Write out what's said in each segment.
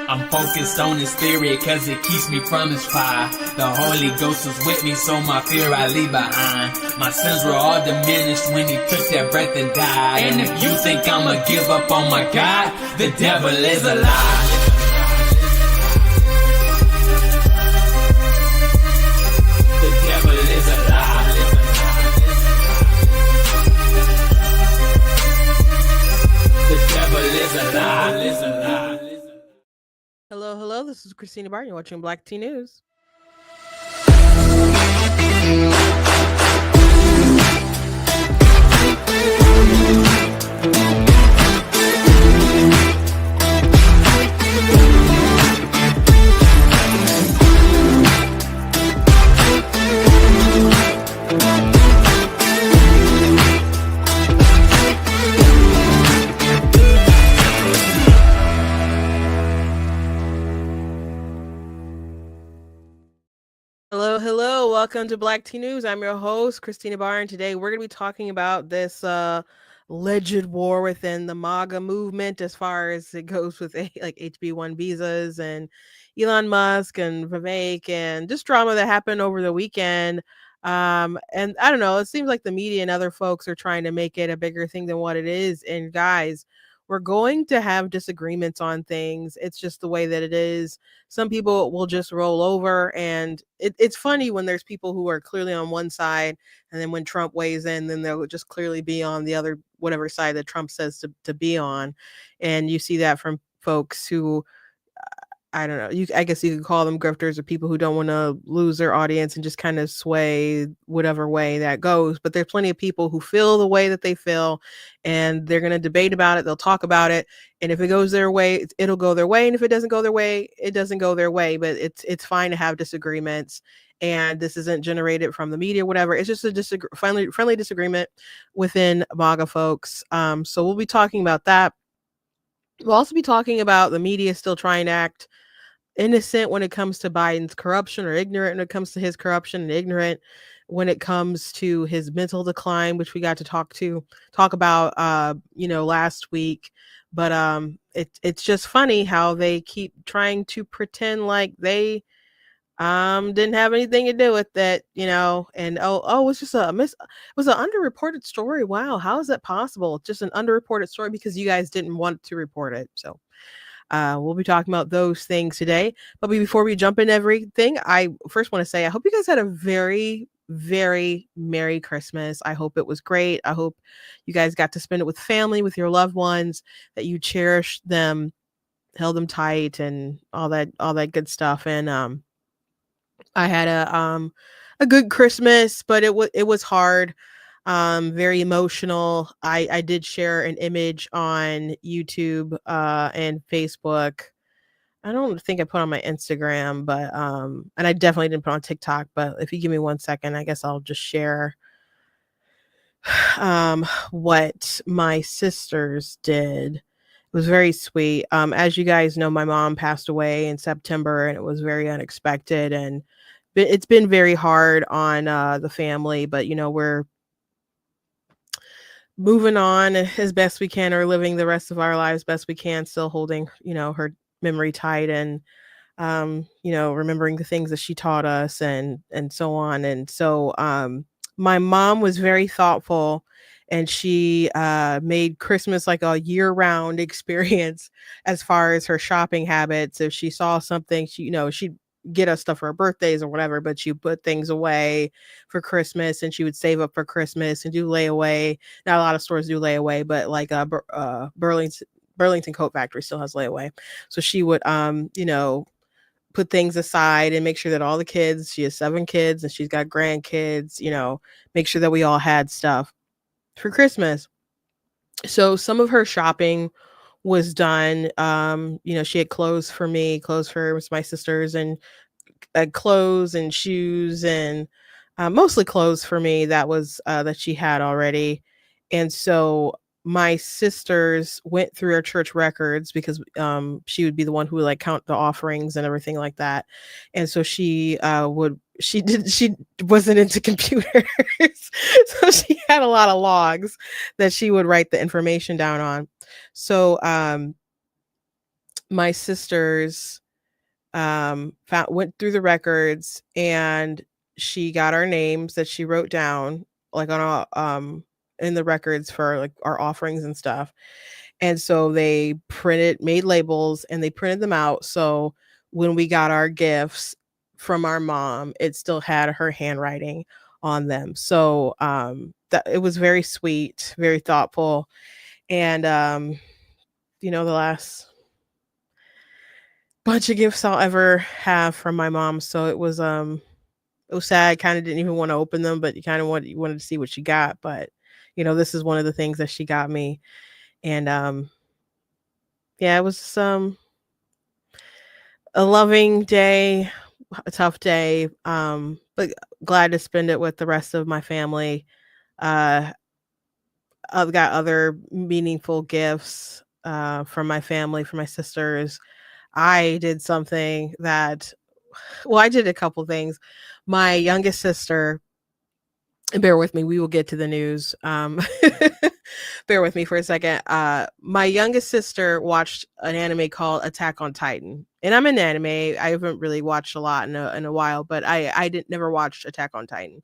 I'm focused on his spirit cause it keeps me from his fire. The Holy Ghost was with me, so my fear I leave behind. My sins were all diminished when he took that breath and died. And if you think I'ma give up on my God, the devil is a lie. The devil is a lie. The devil is a lie. Hello, this is Christina Barton. You're watching Black Tea News. Hello. Welcome to Black Tea News. I'm your host, Christina Barr, and today we're going to be talking about this alleged war within the MAGA movement as far as it goes with like HB1 visas and Elon Musk and Vivek and just drama that happened over the weekend. And I don't know, it seems like the media and other folks are trying to make it a bigger thing than what it is. And guys, we're going to have disagreements on things. It's just the way that it is. Some people will just roll over, and it's funny when there's people who are clearly on one side, and then when Trump weighs in, then they'll just clearly be on the other, whatever side that Trump says to be on. And you see that from folks who, I don't know, I guess you could call them grifters or people who don't want to lose their audience and just kind of sway whatever way that goes. But there's plenty of people who feel the way that they feel, and they're going to debate about it. They'll talk about it. And if it goes their way, it'll go their way. And if it doesn't go their way, it doesn't go their way. But it's fine to have disagreements. And this isn't generated from the media, whatever. It's just a friendly disagreement within MAGA folks. So we'll be talking about that. We'll also be talking about the media still trying to act innocent when it comes to Biden's corruption, or ignorant when it comes to his corruption, and ignorant when it comes to his mental decline, which we got to talk about last week. But it's just funny how they keep trying to pretend like they didn't have anything to do with it, and it's just it was an underreported story. Wow, how is that possible? Just an underreported story because you guys didn't want to report it. So we'll be talking about those things today. But before we jump into everything, I first want to say I hope you guys had a very, very Merry Christmas. I hope it was great. I hope you guys got to spend it with family, with your loved ones, that you cherished them, held them tight, and all that good stuff. And I had a good Christmas, but it was hard. Very emotional. I did share an image on YouTube and Facebook. I don't think I put on my Instagram, but and I definitely didn't put on TikTok. But if you give me 1 second, I guess I'll just share what my sisters did. It was very sweet. As you guys know, my mom passed away in September, and it was very unexpected, and it's been very hard on the family. But we're moving on as best we can, or living the rest of our lives best we can, still holding her memory tight, and remembering the things that she taught us, and so on. And so my mom was very thoughtful, and she made Christmas like a year-round experience as far as her shopping habits. If she saw something, she'd get us stuff for her birthdays or whatever, but she put things away for Christmas, and she would save up for Christmas and do layaway. Not a lot of stores do layaway, but like Burlington Coat Factory still has layaway. So she would put things aside and make sure that all the kids, she has 7 kids and she's got grandkids, make sure that we all had stuff for Christmas. So some of her shopping was done. She had clothes for me, clothes for my sisters, and clothes and shoes, and mostly clothes for me that she had already. And so my sisters went through her church records, because she would be the one who would like count the offerings and everything like that. And so she wasn't into computers. So she had a lot of logs that she would write the information down on. So my sisters went through the records, and she got our names that she wrote down, like, on in the records for, like, our offerings and stuff. And so they made labels, and they printed them out, so when we got our gifts from our mom, it still had her handwriting on them. So, that it was very sweet, very thoughtful, and, the last bunch of gifts I'll ever have from my mom, so it was sad. Kinda didn't even wanna open them, but you wanted to see what she got, but, this is one of the things that she got me, and, yeah, it was, a loving day, a tough day, but glad to spend it with the rest of my family. Uh, I've got other meaningful gifts, from my family, from my sisters. I did something that well, I did a couple things. My youngest sister, bear with me, we will get to the news. Bear with me for a second. My youngest sister watched an anime called Attack on Titan, and I'm in anime. I haven't really watched a lot in a while, but I didn't never watched Attack on Titan.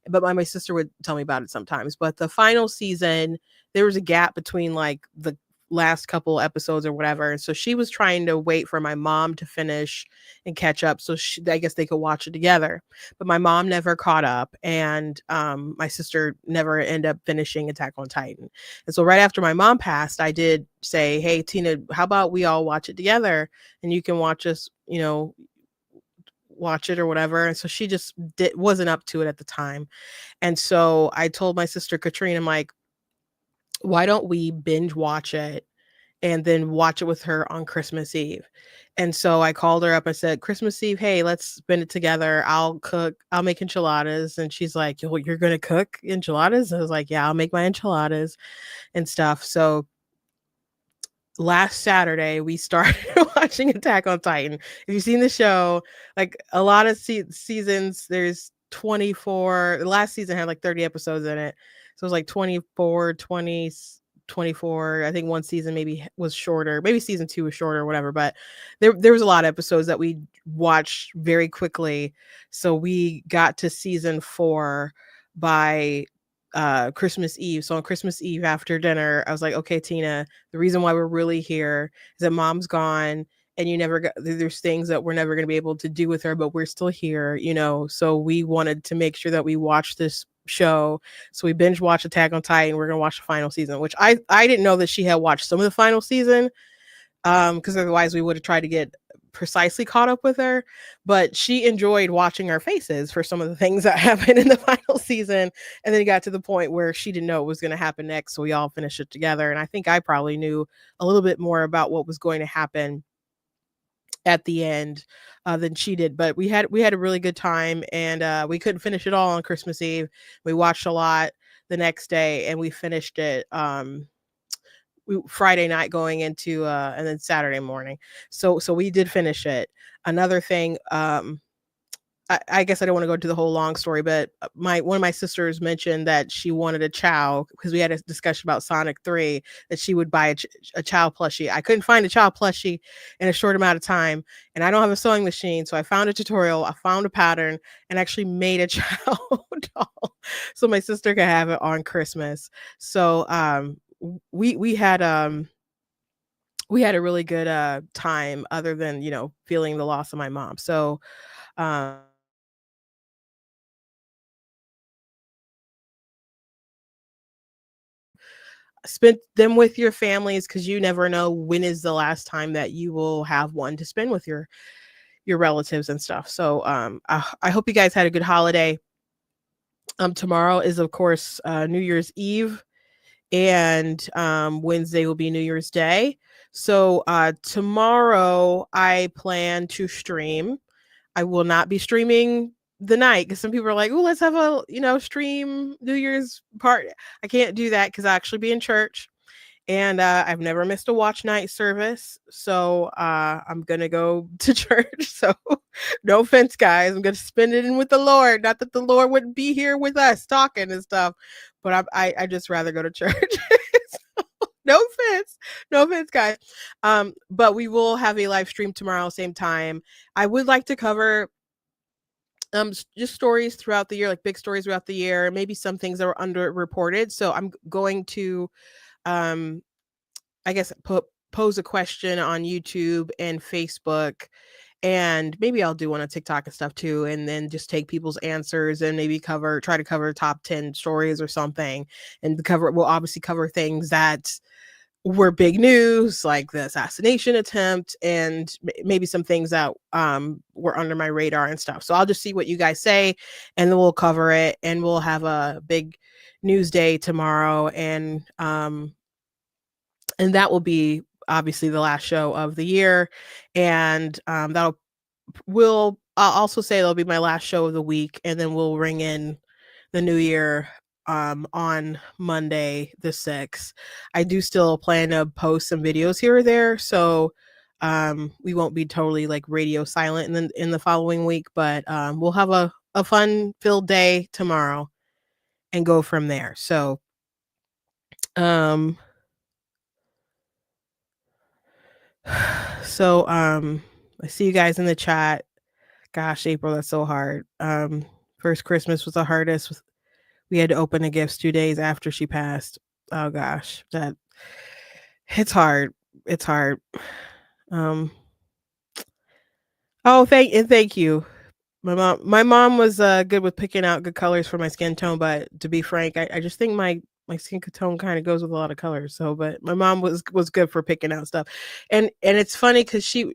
But my sister would tell me about it sometimes. But the final season, there was a gap between, like, the last couple episodes or whatever, and so she was trying to wait for my mom to finish and catch up, so I guess they could watch it together. But my mom never caught up, and my sister never ended up finishing Attack on Titan. And so right after my mom passed, I did say, "Hey, Tina, how about we all watch it together, and you can watch us, watch it or whatever." And so she just wasn't up to it at the time. And so I told my sister Katrina, I'm like, "Why don't we binge watch it and then watch it with her on Christmas Eve?" And so I called her up. I said, "Christmas Eve, hey, let's spend it together. I'll cook, I'll make enchiladas." And she's like, "You're going to cook enchiladas?" I was like, "Yeah, I'll make my enchiladas and stuff." So last Saturday, we started watching Attack on Titan. If you've seen the show, like, a lot of seasons, there's 24. The last season had like 30 episodes in it. So it was like 24, 20, 24. I think one season maybe was shorter. Maybe season 2 was shorter or whatever, but there was a lot of episodes that we watched very quickly. So we got to season 4 by Christmas Eve. So on Christmas Eve after dinner, I was like, "Okay, Tina, the reason why we're really here is that mom's gone, and there's things that we're never going to be able to do with her, but we're still here. So we wanted to make sure that we watched this show." So we binge watched Attack on Titan. We're going to watch the final season, which I didn't know that she had watched some of the final season, because otherwise we would have tried to get precisely caught up with her. But she enjoyed watching our faces for some of the things that happened in the final season, and then it got to the point where she didn't know what was going to happen next, so we all finished it together. And I think I probably knew a little bit more about what was going to happen at the end, than she did. But we had a really good time, and we couldn't finish it all on Christmas Eve. We watched a lot the next day, and we finished it Friday night going into and then Saturday morning. So we did finish it. Another thing, I guess I don't want to go into the whole long story, but my one of my sisters mentioned that she wanted a Chow, because we had a discussion about Sonic 3, that she would buy a Chow plushie. I couldn't find a Chow plushie in a short amount of time, and I don't have a sewing machine, so I found a tutorial, I found a pattern, and actually made a Chow doll so my sister could have it on Christmas. So we we had um we had a really good time, other than feeling the loss of my mom. So um spend them with your families, because you never know when is the last time that you will have one to spend with your relatives and stuff. So I hope you guys had a good holiday. Tomorrow is, of course, New Year's Eve, and Wednesday will be New Year's Day. So tomorrow I plan to stream. I will not be streaming the night, because some people are like, "Oh, let's have a stream New Year's party." I can't do that because I actually be in church, and I've never missed a watch night service. So I'm gonna go to church. So no offense, guys. I'm gonna spend it in with the Lord. Not that the Lord wouldn't be here with us talking and stuff, but I just rather go to church. No offense. No offense, guys. But we will have a live stream tomorrow, same time. I would like to cover just stories throughout the year, like big stories throughout the year, maybe some things that were underreported. So I'm going to um I guess pose a question on YouTube and Facebook, and maybe I'll do one on TikTok and stuff too, and then just take people's answers and maybe try to cover top 10 stories or something. And we'll obviously cover things that were big news, like the assassination attempt, and maybe some things that were under my radar and stuff. So I'll just see what you guys say, and then we'll cover it, and we'll have a big news day tomorrow, and that will be obviously the last show of the year, and I'll also say it'll be my last show of the week, and then we'll ring in the new year on Monday the 6th. I do still plan to post some videos here or there, so we won't be totally like radio silent in the following week, but we'll have a fun filled day tomorrow and go from there. So um I see you guys in the chat. Gosh, April, that's so hard. First Christmas was the hardest. We had to open the gifts 2 days after she passed. Oh gosh, it's hard. It's hard. Oh, thank you. My mom was good with picking out good colors for my skin tone, but to be frank, I just think my skin tone kind of goes with a lot of colors. So, but my mom was good for picking out stuff, and it's funny because me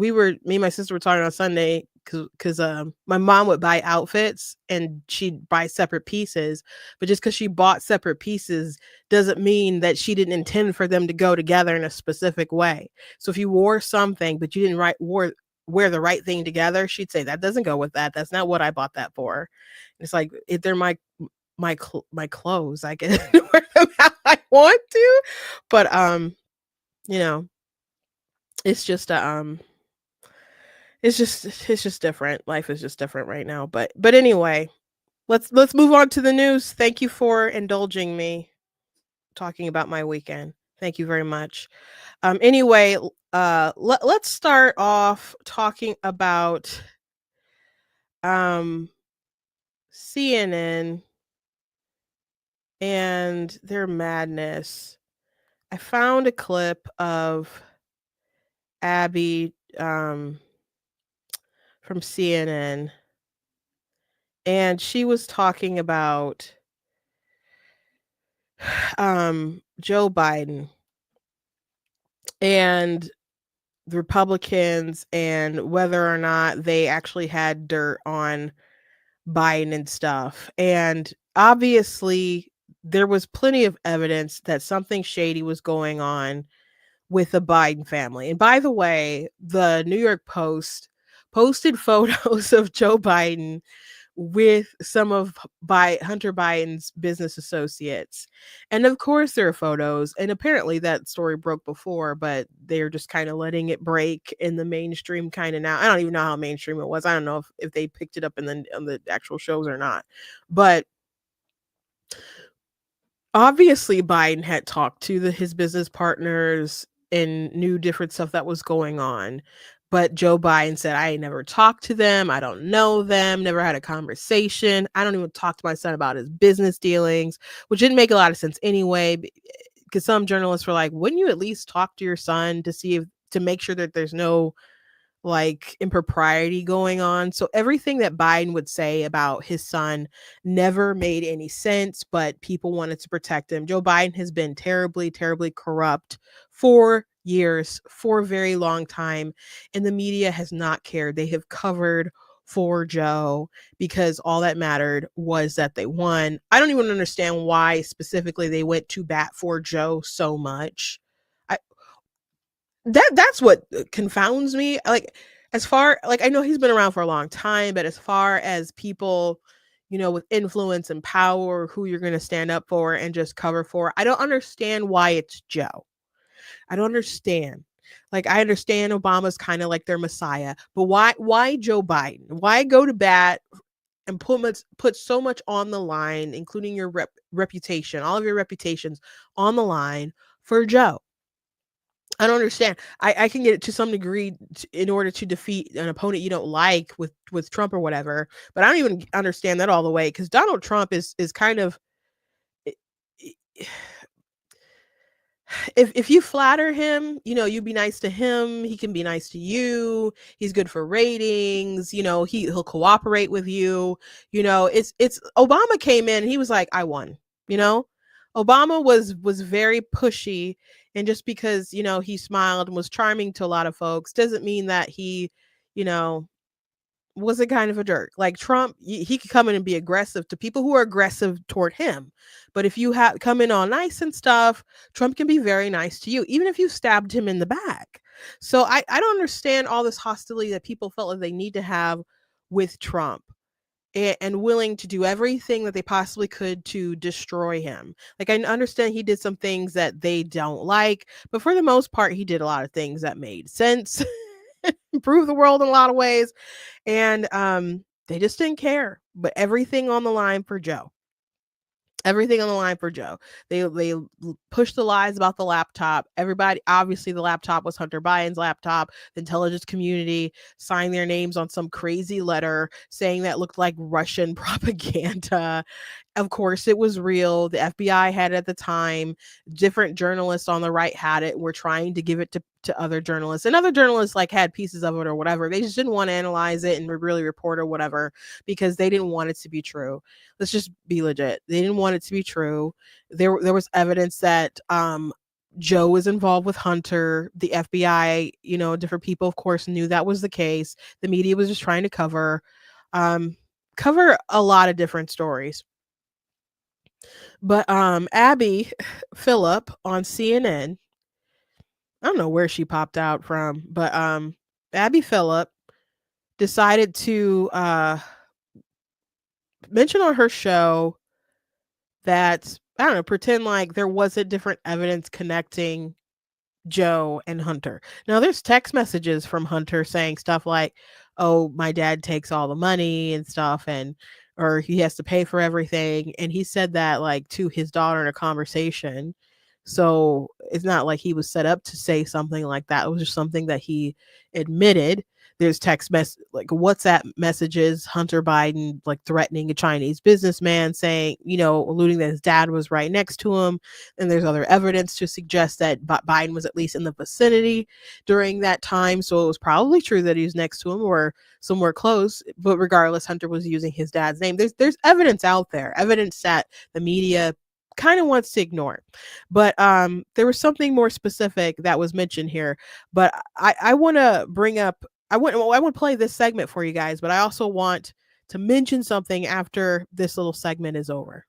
and my sister were talking on Sunday because my mom would buy outfits and she'd buy separate pieces, but just because she bought separate pieces doesn't mean that she didn't intend for them to go together in a specific way. So if you wore something but you didn't wear the right thing together, she'd say that doesn't go with that. That's not what I bought that for. It's like if they're my clothes, I can wear them how I want to, but you know, it's just it's just different. Life is just different right now. But anyway, let's move on to the news. Thank you for indulging me talking about my weekend. Thank you very much. Anyway, let's start off talking about CNN and their madness. I found a clip of Abby from CNN, and she was talking about Joe Biden and the Republicans and whether or not they actually had dirt on Biden and stuff. And obviously, there was plenty of evidence that something shady was going on with the Biden family. And by the way, the New York Post posted photos of Joe Biden with some of Hunter Biden's business associates. And of course there are photos, and apparently that story broke before, but they're just kind of letting it break in the mainstream kind of now. I don't even know how mainstream it was. I don't know if they picked it up on the actual shows or not. But obviously Biden had talked to his business partners and knew different stuff that was going on. But Joe Biden said, I never talked to them. I don't know them, never had a conversation. I don't even talk to my son about his business dealings, which didn't make a lot of sense anyway, because some journalists were like, wouldn't you at least talk to your son to make sure that there's no like impropriety going on? So everything that Biden would say about his son never made any sense, but people wanted to protect him. Joe Biden has been terribly, terribly corrupt for years, for a very long time, and the media has not cared. They have covered for Joe because all that mattered was that they won. I don't even understand why specifically they went to bat for Joe so much. That's what confounds me. Like, as far like I know he's been around for a long time, but as far as people, with influence and power, who you're going to stand up for and just cover for, I don't understand why it's Joe. I don't understand. Like, I understand Obama's kind of like their messiah, but why Joe Biden? Why go to bat and put so much on the line, including your reputation, all of your reputations on the line for Joe. I don't understand. I can get it to some degree in order to defeat an opponent you don't like with Trump or whatever, but I don't even understand that all the way because Donald Trump is kind of if you flatter him, you be nice to him, he can be nice to you. He's good for ratings, he'll cooperate with you. It's Obama came in and he was like, I won, Obama was very pushy, and just because, he smiled and was charming to a lot of folks doesn't mean that he, you know, was a kind of a jerk. Like Trump, he could come in and be aggressive to people who are aggressive toward him. But if you come in all nice and stuff, Trump can be very nice to you, even if you stabbed him in the back. So I don't understand all this hostility that people felt like they need to have with Trump, and willing to do everything that they possibly could to destroy him. Like, I understand he did some things that they don't like, but for the most part, he did a lot of things that made sense, improved the world in a lot of ways, and they just didn't care. But everything on the line for Joe. Everything on the line for Joe. They pushed the lies about the laptop. Everybody, obviously, the laptop was Hunter Biden's laptop. The intelligence community signed their names on some crazy letter saying that looked like Russian propaganda. Of course, it was real. The FBI had it at the time. Different journalists on the right had it. Were trying to give it to other journalists, and other journalists had pieces of it or whatever. They just didn't want to analyze it and really report or whatever because they didn't want it to be true. Let's just be legit. They didn't want it to be true. There was evidence that Joe was involved with Hunter. The FBI, different people, of course, knew that was the case. The media was just trying to cover a lot of different stories. But Abby Phillip on CNN, I don't know where she popped out from, but Abby Phillip decided to mention on her show that, I don't know, pretend like there wasn't different evidence connecting Joe and Hunter. Now, there's text messages from Hunter saying stuff like, oh, my dad takes all the money and stuff, or he has to pay for everything. And he said that to his daughter in a conversation. So it's not like he was set up to say something like that. It was just something that he admitted. There's text WhatsApp messages, Hunter Biden threatening a Chinese businessman, saying, alluding that his dad was right next to him. And there's other evidence to suggest that Biden was at least in the vicinity during that time. So it was probably true that he was next to him or somewhere close. But regardless, Hunter was using his dad's name. There's evidence out there, evidence that the media kind of wants to ignore. But there was something more specific that was mentioned here. But I want to bring up, I want to play this segment for you guys, but I also want to mention something after this little segment is over.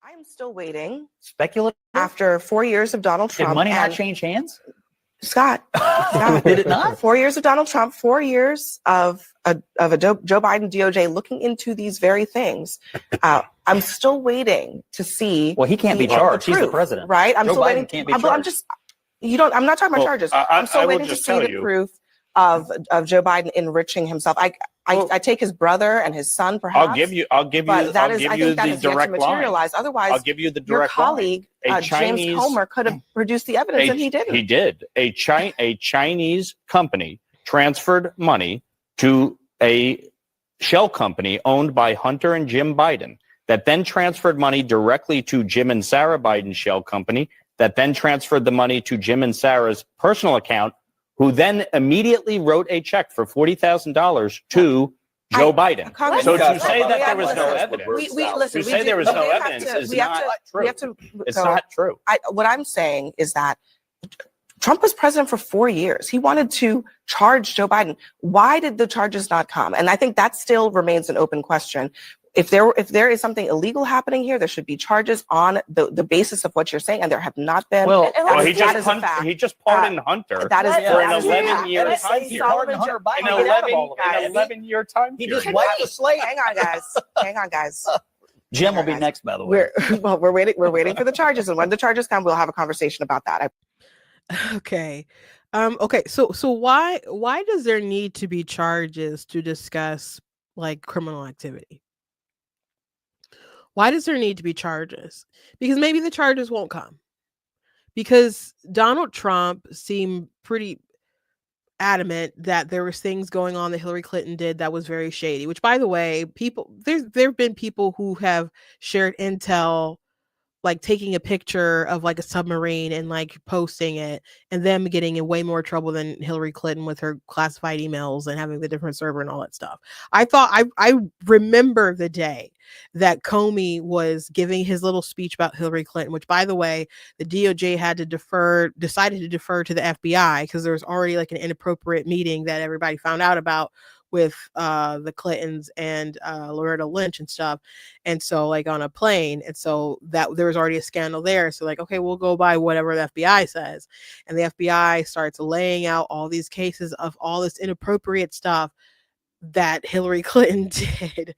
I am still waiting. Speculative? After 4 years of Donald Trump. Did money not change hands? Scott, Did it not? 4 years of Donald Trump, 4 years of a Joe Biden DOJ looking into these very things. I'm still waiting to see. Well, he can't be charged. He's the president, right? I'm Joe still Biden waiting. Can't be charged. I'm not talking about charges. I'm still waiting to see the proof of Joe Biden enriching himself. I take his brother and his son, perhaps. I'll give you the direct line. Otherwise, I'll give you the direct your colleague, line. James Comer, could have produced the evidence, and he didn't. He did. A Chinese company transferred money to a shell company owned by Hunter and Jim Biden that then transferred money directly to Jim and Sarah Biden's shell company that then transferred the money to Jim and Sarah's personal account, who then immediately wrote a check for $40,000 to Joe Biden. So to say that there was no evidence, to say there was no evidence is not true. It's not true. What I'm saying is that Trump was president for 4 years. He wanted to charge Joe Biden. Why did the charges not come? And I think that still remains an open question. If there is something illegal happening here, there should be charges on the basis of what you're saying, and there have not been. Well, he just pardoned Hunter that is for an 11-year time period. An 11-year time period. He just wiped the slate. Hang on, guys. Jim will be next, by the way. We're waiting for the charges, and when the charges come, we'll have a conversation about that. Okay. Okay. So why does there need to be charges to discuss criminal activity? Why does there need to be charges? Because maybe the charges won't come. because Donald Trump seemed pretty adamant that there was things going on that Hillary Clinton did that was very shady, which, by the way, there've been people who have shared intel, like taking a picture of like a submarine and like posting it, and them getting in way more trouble than Hillary Clinton with her classified emails and having the different server and all that stuff. I remember the day that Comey was giving his little speech about Hillary Clinton, which, by the way, the DOJ decided to defer to the FBI because there was already like an inappropriate meeting that everybody found out about with the Clintons and Loretta Lynch and stuff. And so like on a plane. And so that there was already a scandal there. So like, okay, we'll go by whatever the FBI says. And the FBI starts laying out all these cases of all this inappropriate stuff that Hillary Clinton did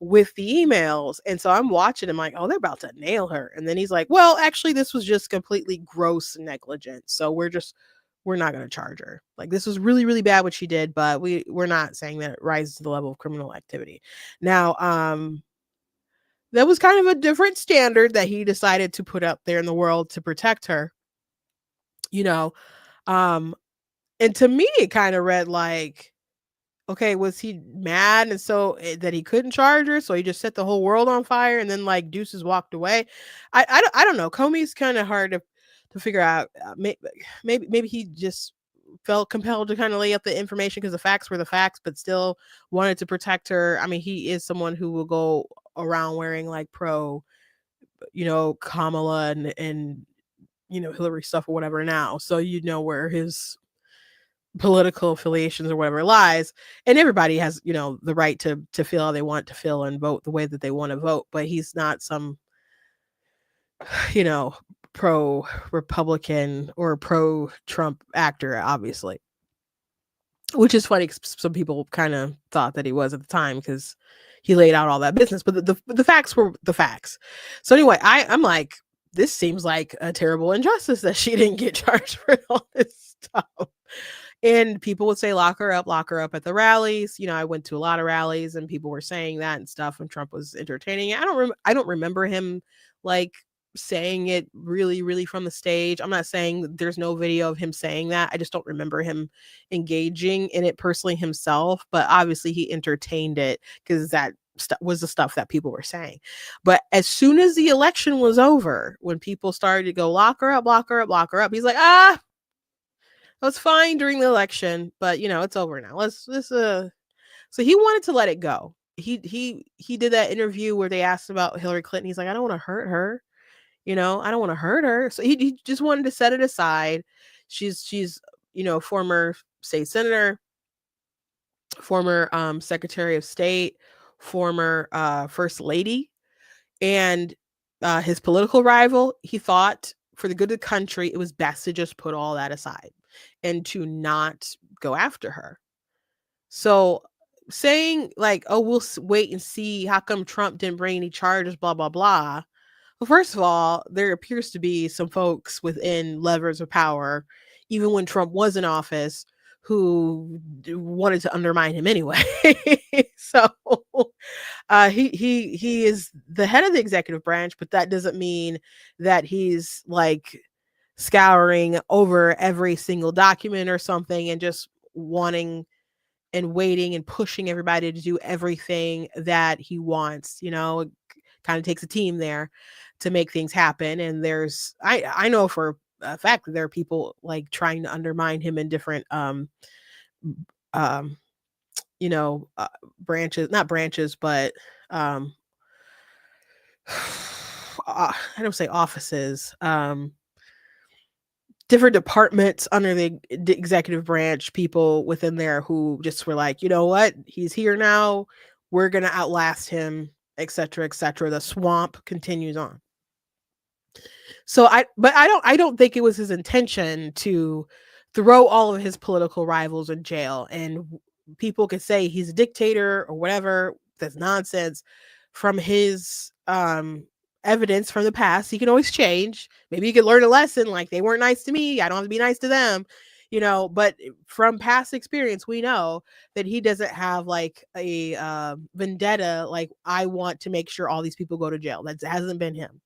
with the emails. And so I'm watching him like, oh, they're about to nail her. And then he's like, well, actually, this was just completely gross negligence. So we're not going to charge her. Like, this was really, really bad what she did, but we're not saying that it rises to the level of criminal activity. Now, that was kind of a different standard that he decided to put out there in the world to protect her, you know. And to me, it kind of read like, okay, was he mad and so that he couldn't charge her, so he just set the whole world on fire and then like deuces walked away? I don't know. Comey's kind of hard to figure out. Maybe he just felt compelled to kind of lay out the information because the facts were the facts, but still wanted to protect her. I mean, he is someone who will go around wearing like pro, Kamala and Hillary stuff or whatever now. So where his political affiliations or whatever lies, and everybody has the right to feel how they want to feel and vote the way that they want to vote, but he's not some pro Republican or pro Trump actor, obviously, which is funny because some people kind of thought that he was at the time because he laid out all that business, but the facts were the facts. So anyway, I'm like, this seems like a terrible injustice that she didn't get charged for all this stuff. And people would say, lock her up at the rallies. I went to a lot of rallies and people were saying that and stuff, and Trump was entertaining it. I don't remember him like saying it really, really from the stage. I'm not saying there's no video of him saying that. I just don't remember him engaging in it personally himself, but obviously he entertained it because that was the stuff that people were saying. But as soon as the election was over, when people started to go, lock her up, he's like, it was fine during the election, but it's over now. So he wanted to let it go. He did that interview where they asked about Hillary Clinton. He's like, I don't want to hurt her. I don't want to hurt her. So he just wanted to set it aside. She's former state senator, former secretary of state, former first lady, and his political rival. He thought for the good of the country, it was best to just put all that aside and to not go after her. So saying like, oh, we'll wait and see, how come Trump didn't bring any charges, blah, blah, blah. Well, first of all, there appears to be some folks within levers of power, even when Trump was in office, who wanted to undermine him anyway. So he is the head of the executive branch, but that doesn't mean that he's like scouring over every single document or something and just wanting and waiting and pushing everybody to do everything that he wants. It kind of takes a team there to make things happen. And I know for a fact that there are people like trying to undermine him in different branches, not branches, but I don't say offices, different departments under the executive branch, people within there who just were like, you know what, he's here now, we're gonna outlast him, etc., etc. The swamp continues on. So I don't think it was his intention to throw all of his political rivals in jail. And people could say he's a dictator or whatever. That's nonsense. From his evidence from the past, he can always change. Maybe he could learn a lesson, like they weren't nice to me, I don't have to be nice to them. But from past experience, we know that he doesn't have like a vendetta, like I want to make sure all these people go to jail. That hasn't been him.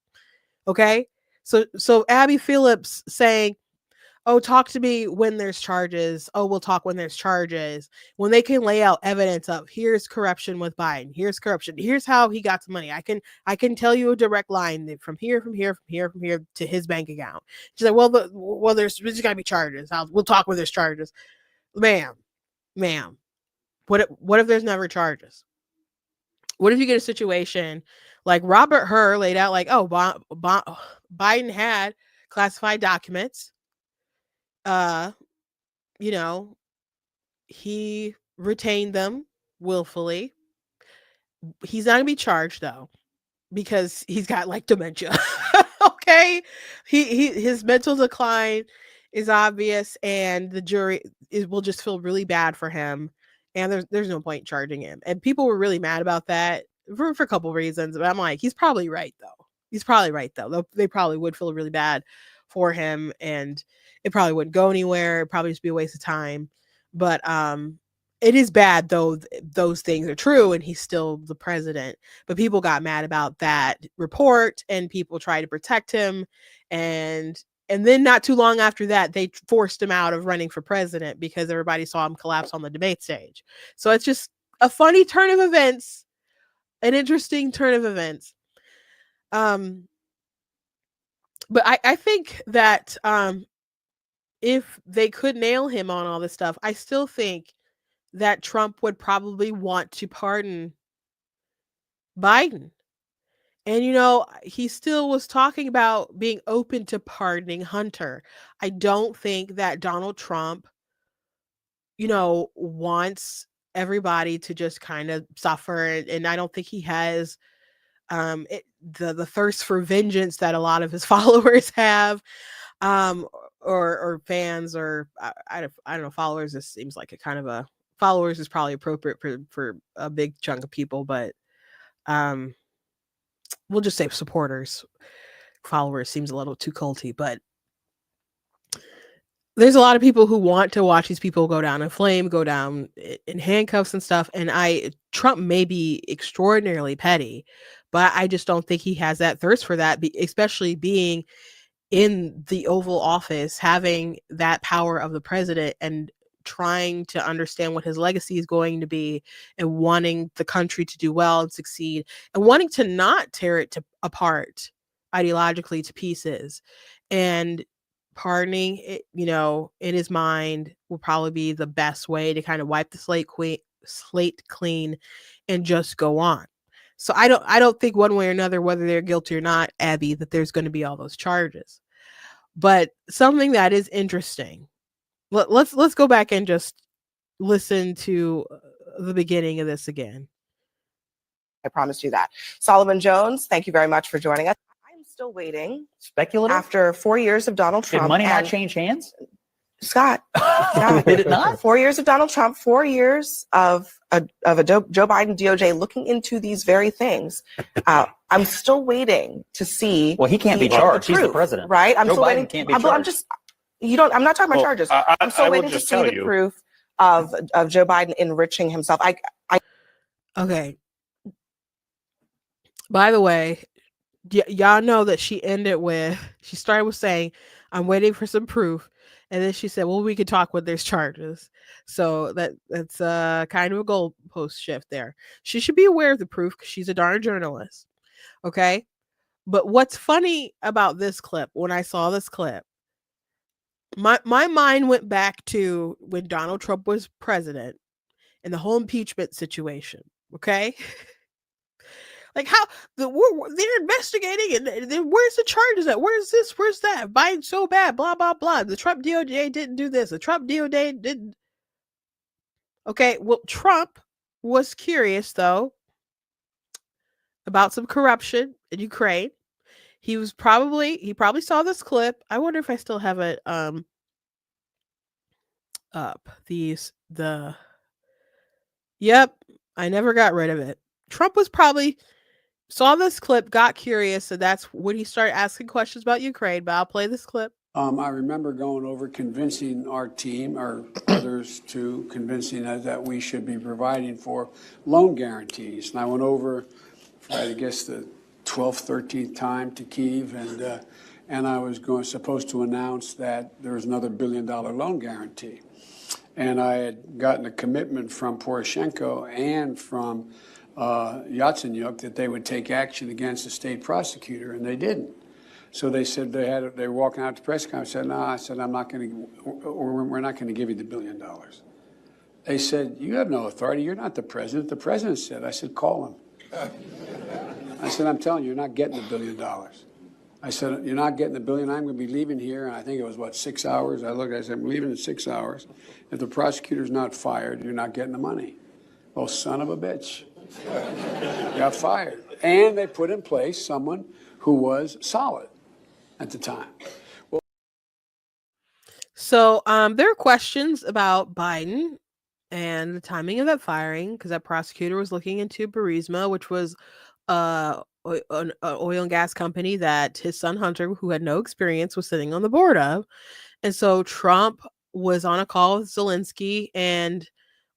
Okay. So Abby Phillips saying, "Oh, talk to me when there's charges. Oh, we'll talk when there's charges." When they can lay out evidence of here's corruption with Biden, here's corruption, here's how he got the money. I can tell you a direct line from here to his bank account. She's like, well, there's got to be charges. We'll talk when there's charges, ma'am. What if there's never charges? What if you get a situation like Robert Hur laid out, like, oh, Biden had classified documents. You know, he retained them willfully. He's not gonna be charged though, because he's got like dementia. Okay, his mental decline is obvious, and the jury will just feel really bad for him, and there's no point charging him. And people were really mad about that for a couple reasons, but I'm like, he's probably right though. They probably would feel really bad for him, and it probably wouldn't go anywhere. It'd probably just be a waste of time. But it is bad though. Those things are true, and he's still the president. But people got mad about that report, and people tried to protect him, and then not too long after that, they forced him out of running for president because everybody saw him collapse on the debate stage. So it's just a funny turn of events, an interesting turn of events. But I think that if they could nail him on all this stuff, I still think that Trump would probably want to pardon Biden. And, he still was talking about being open to pardoning Hunter. I don't think that Donald Trump, wants everybody to just kind of suffer. And I don't think he has the thirst for vengeance that a lot of his followers have, or fans, or I don't know, followers. This seems like a kind of a followers is probably appropriate for a big chunk of people, but we'll just say supporters. Followers seems a little too culty, but there's a lot of people who want to watch these people go down in flame, go down in handcuffs and stuff. And Trump may be extraordinarily petty, but I just don't think he has that thirst for that, especially being in the Oval Office, having that power of the president, and trying to understand what his legacy is going to be, and wanting the country to do well and succeed, and wanting to not tear it apart ideologically to pieces. And pardoning it, in his mind, will probably be the best way to kind of wipe the slate clean and just go on. So I don't think one way or another, whether they're guilty or not, Abby, that there's going to be all those charges. But something that is interesting, let's go back and just listen to the beginning of this again. I promised you that. Solomon Jones, thank you very much for joining us. I'm still waiting. Speculative? After 4 years of Donald Trump. Did money not change hands? Scott. Did it not? 4 years of Donald Trump, 4 years of a Joe Biden DOJ looking into these very things. I'm still waiting to see. Well, he can't be charged. He's the president, right? I'm Joe still Biden waiting. Can't be charged. I'm not talking about charges. I'm still waiting to see the proof of Joe Biden enriching himself. Okay. By the way, y'all know that she started with saying, "I'm waiting for some proof," and then she said, "Well, we could talk when there's charges." So that's kind of a goalpost shift there. She should be aware of the proof because she's a darn journalist. Okay. But what's funny about this clip, when I saw this clip, my mind went back to when Donald Trump was president and the whole impeachment situation. Okay. Like, how they're investigating, and then where's the charges at? Where's this? Where's that? Biden's so bad, blah, blah, blah. The Trump DOJ didn't do this. The Trump DOJ didn't. Okay, well, Trump was curious, though, about some corruption in Ukraine. He probably saw this clip. I wonder if I still have it up. Yep, I never got rid of it. Trump was probably saw this clip, got curious, so that's when he started asking questions about Ukraine. But I'll play this clip. I remember going over, convincing our team, or others too, convincing us that we should be providing for loan guarantees. And I went over for, I guess, the 12th, 13th time to Kyiv, and and I was supposed to announce that there was another $1 billion loan guarantee. And I had gotten a commitment from Poroshenko and from Yatsenyuk that they would take action against the state prosecutor, and they didn't. So they said they were walking out to press conference. I said, no, I said, I'm not going to, or we're not going to give you the $1 billion. They said, you have no authority. You're not the president. The president said. I said, call him. I said, I'm telling you, you're not getting the $1 billion. I said, you're not getting the $1 billion. I'm going to be leaving here. And I think it was, 6 hours? I looked, I said, I'm leaving in 6 hours. If the prosecutor's not fired, you're not getting the money. Well, son of a bitch. Got fired. And they put in place someone who was solid at the time. Well, so there are questions about Biden and the timing of that firing, because that prosecutor was looking into Burisma, which was an oil and gas company that his son Hunter, who had no experience, was sitting on the board of. And so Trump was on a call with Zelensky and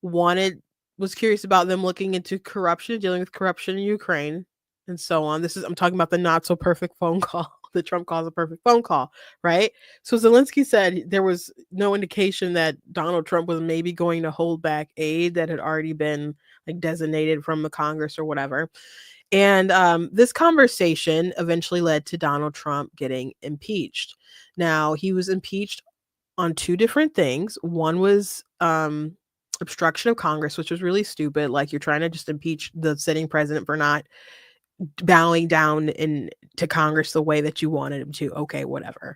was curious about them looking into corruption, dealing with corruption in Ukraine, and so on. I'm talking about the not so perfect phone call that Trump calls a perfect phone call, right? So Zelensky said there was no indication that Donald Trump was maybe going to hold back aid that had already been designated from the Congress or whatever. And this conversation eventually led to Donald Trump getting impeached. Now, he was impeached on two different things. One was obstruction of Congress, which was really stupid. You're trying to just impeach the sitting president for not bowing down to Congress the way that you wanted him to. Okay, whatever.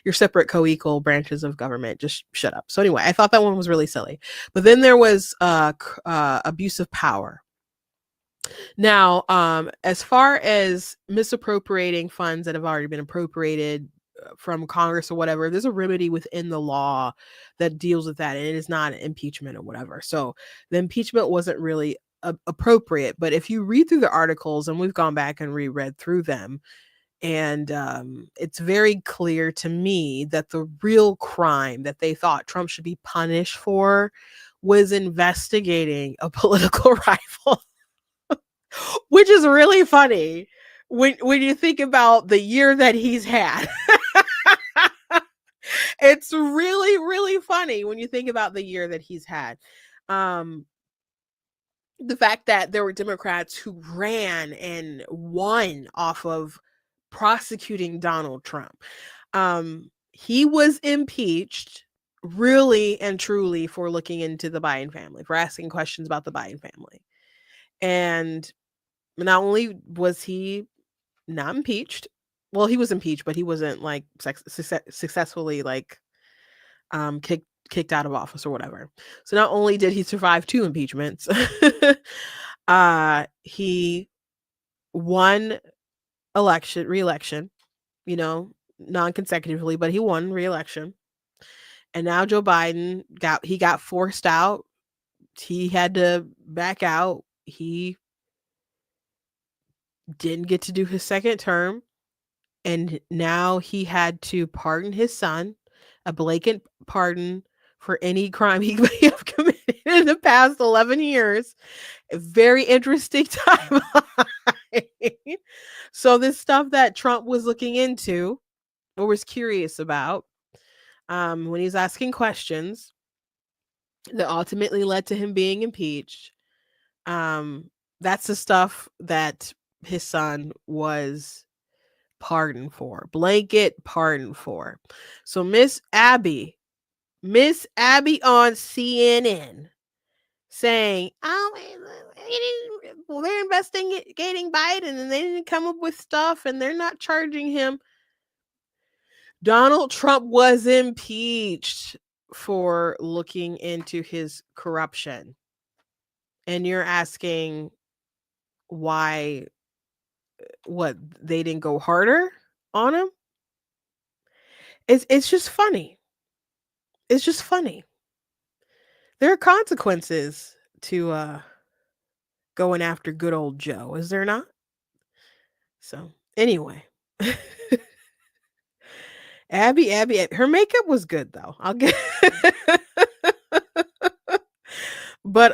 Your separate co-equal branches of government, just shut up. So anyway, I thought that one was really silly. But then there was abuse of power. Now, as far as misappropriating funds that have already been appropriated from Congress or whatever, there's a remedy within the law that deals with that, and it is not impeachment or whatever. So the impeachment wasn't really appropriate. But if you read through the articles, and we've gone back and reread through them, and it's very clear to me that the real crime that they thought Trump should be punished for was investigating a political rival. Which is really funny when you think about the year that he's had. It's really, really funny when you think about the year that he's had. The fact that there were Democrats who ran and won off of prosecuting Donald Trump. He was impeached really and truly for looking into the Biden family, for asking questions about the Biden family. And not only was he not impeached, well, he was impeached, but he wasn't successfully kicked out of office or whatever. So not only did he survive 2 impeachments, he won re-election, non-consecutively, but he won re-election. And now Joe Biden got forced out. He had to back out. He didn't get to do his second term, and now he had to pardon his son, a blatant pardon for any crime he may have committed in the past 11 years. A very interesting timeline. So this stuff that Trump was looking into or was curious about, when he's asking questions that ultimately led to him being impeached, that's the stuff that his son was pardoned for, blanket pardon for. So Miss Abby on CNN saying, they're investigating Biden and they didn't come up with stuff and they're not charging him. Donald Trump was impeached for looking into his corruption. And you're asking why, they didn't go harder on him? It's just funny. It's just funny. There are consequences to going after good old Joe, is there not? So anyway. Abby, her makeup was good though. I'll get but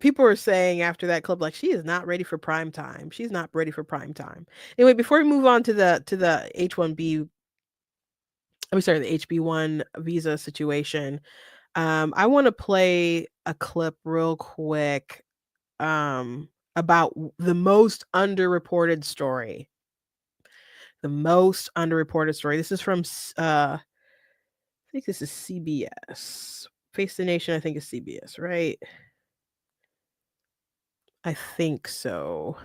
people were saying after that clip, like, she is not ready for prime time. She's not ready for prime time. Anyway, before we move on to the H-1B, the HB1 visa situation, I want to play a clip real quick about the most underreported story. The most underreported story. This is from I think this is CBS. Face the Nation, I think is CBS, right? I think so.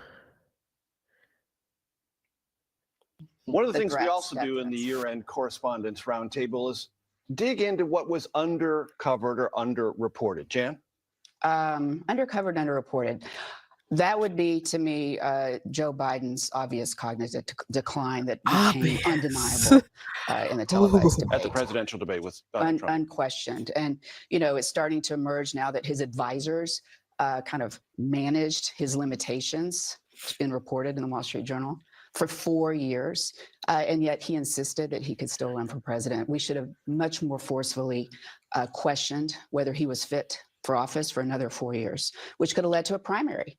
One of the things we also do in the year-end correspondence roundtable is dig into what was undercovered or underreported. Jan? Undercovered, underreported. That would be, to me, Joe Biden's obvious cognitive decline that became undeniable in the televised debate. At the presidential debate with Donald Trump. Unquestioned. And, it's starting to emerge now that his advisors kind of managed his limitations. It's been reported in the Wall Street Journal for 4 years. And yet he insisted that he could still run for president. We should have much more forcefully questioned whether he was fit for office for another 4 years, which could have led to a primary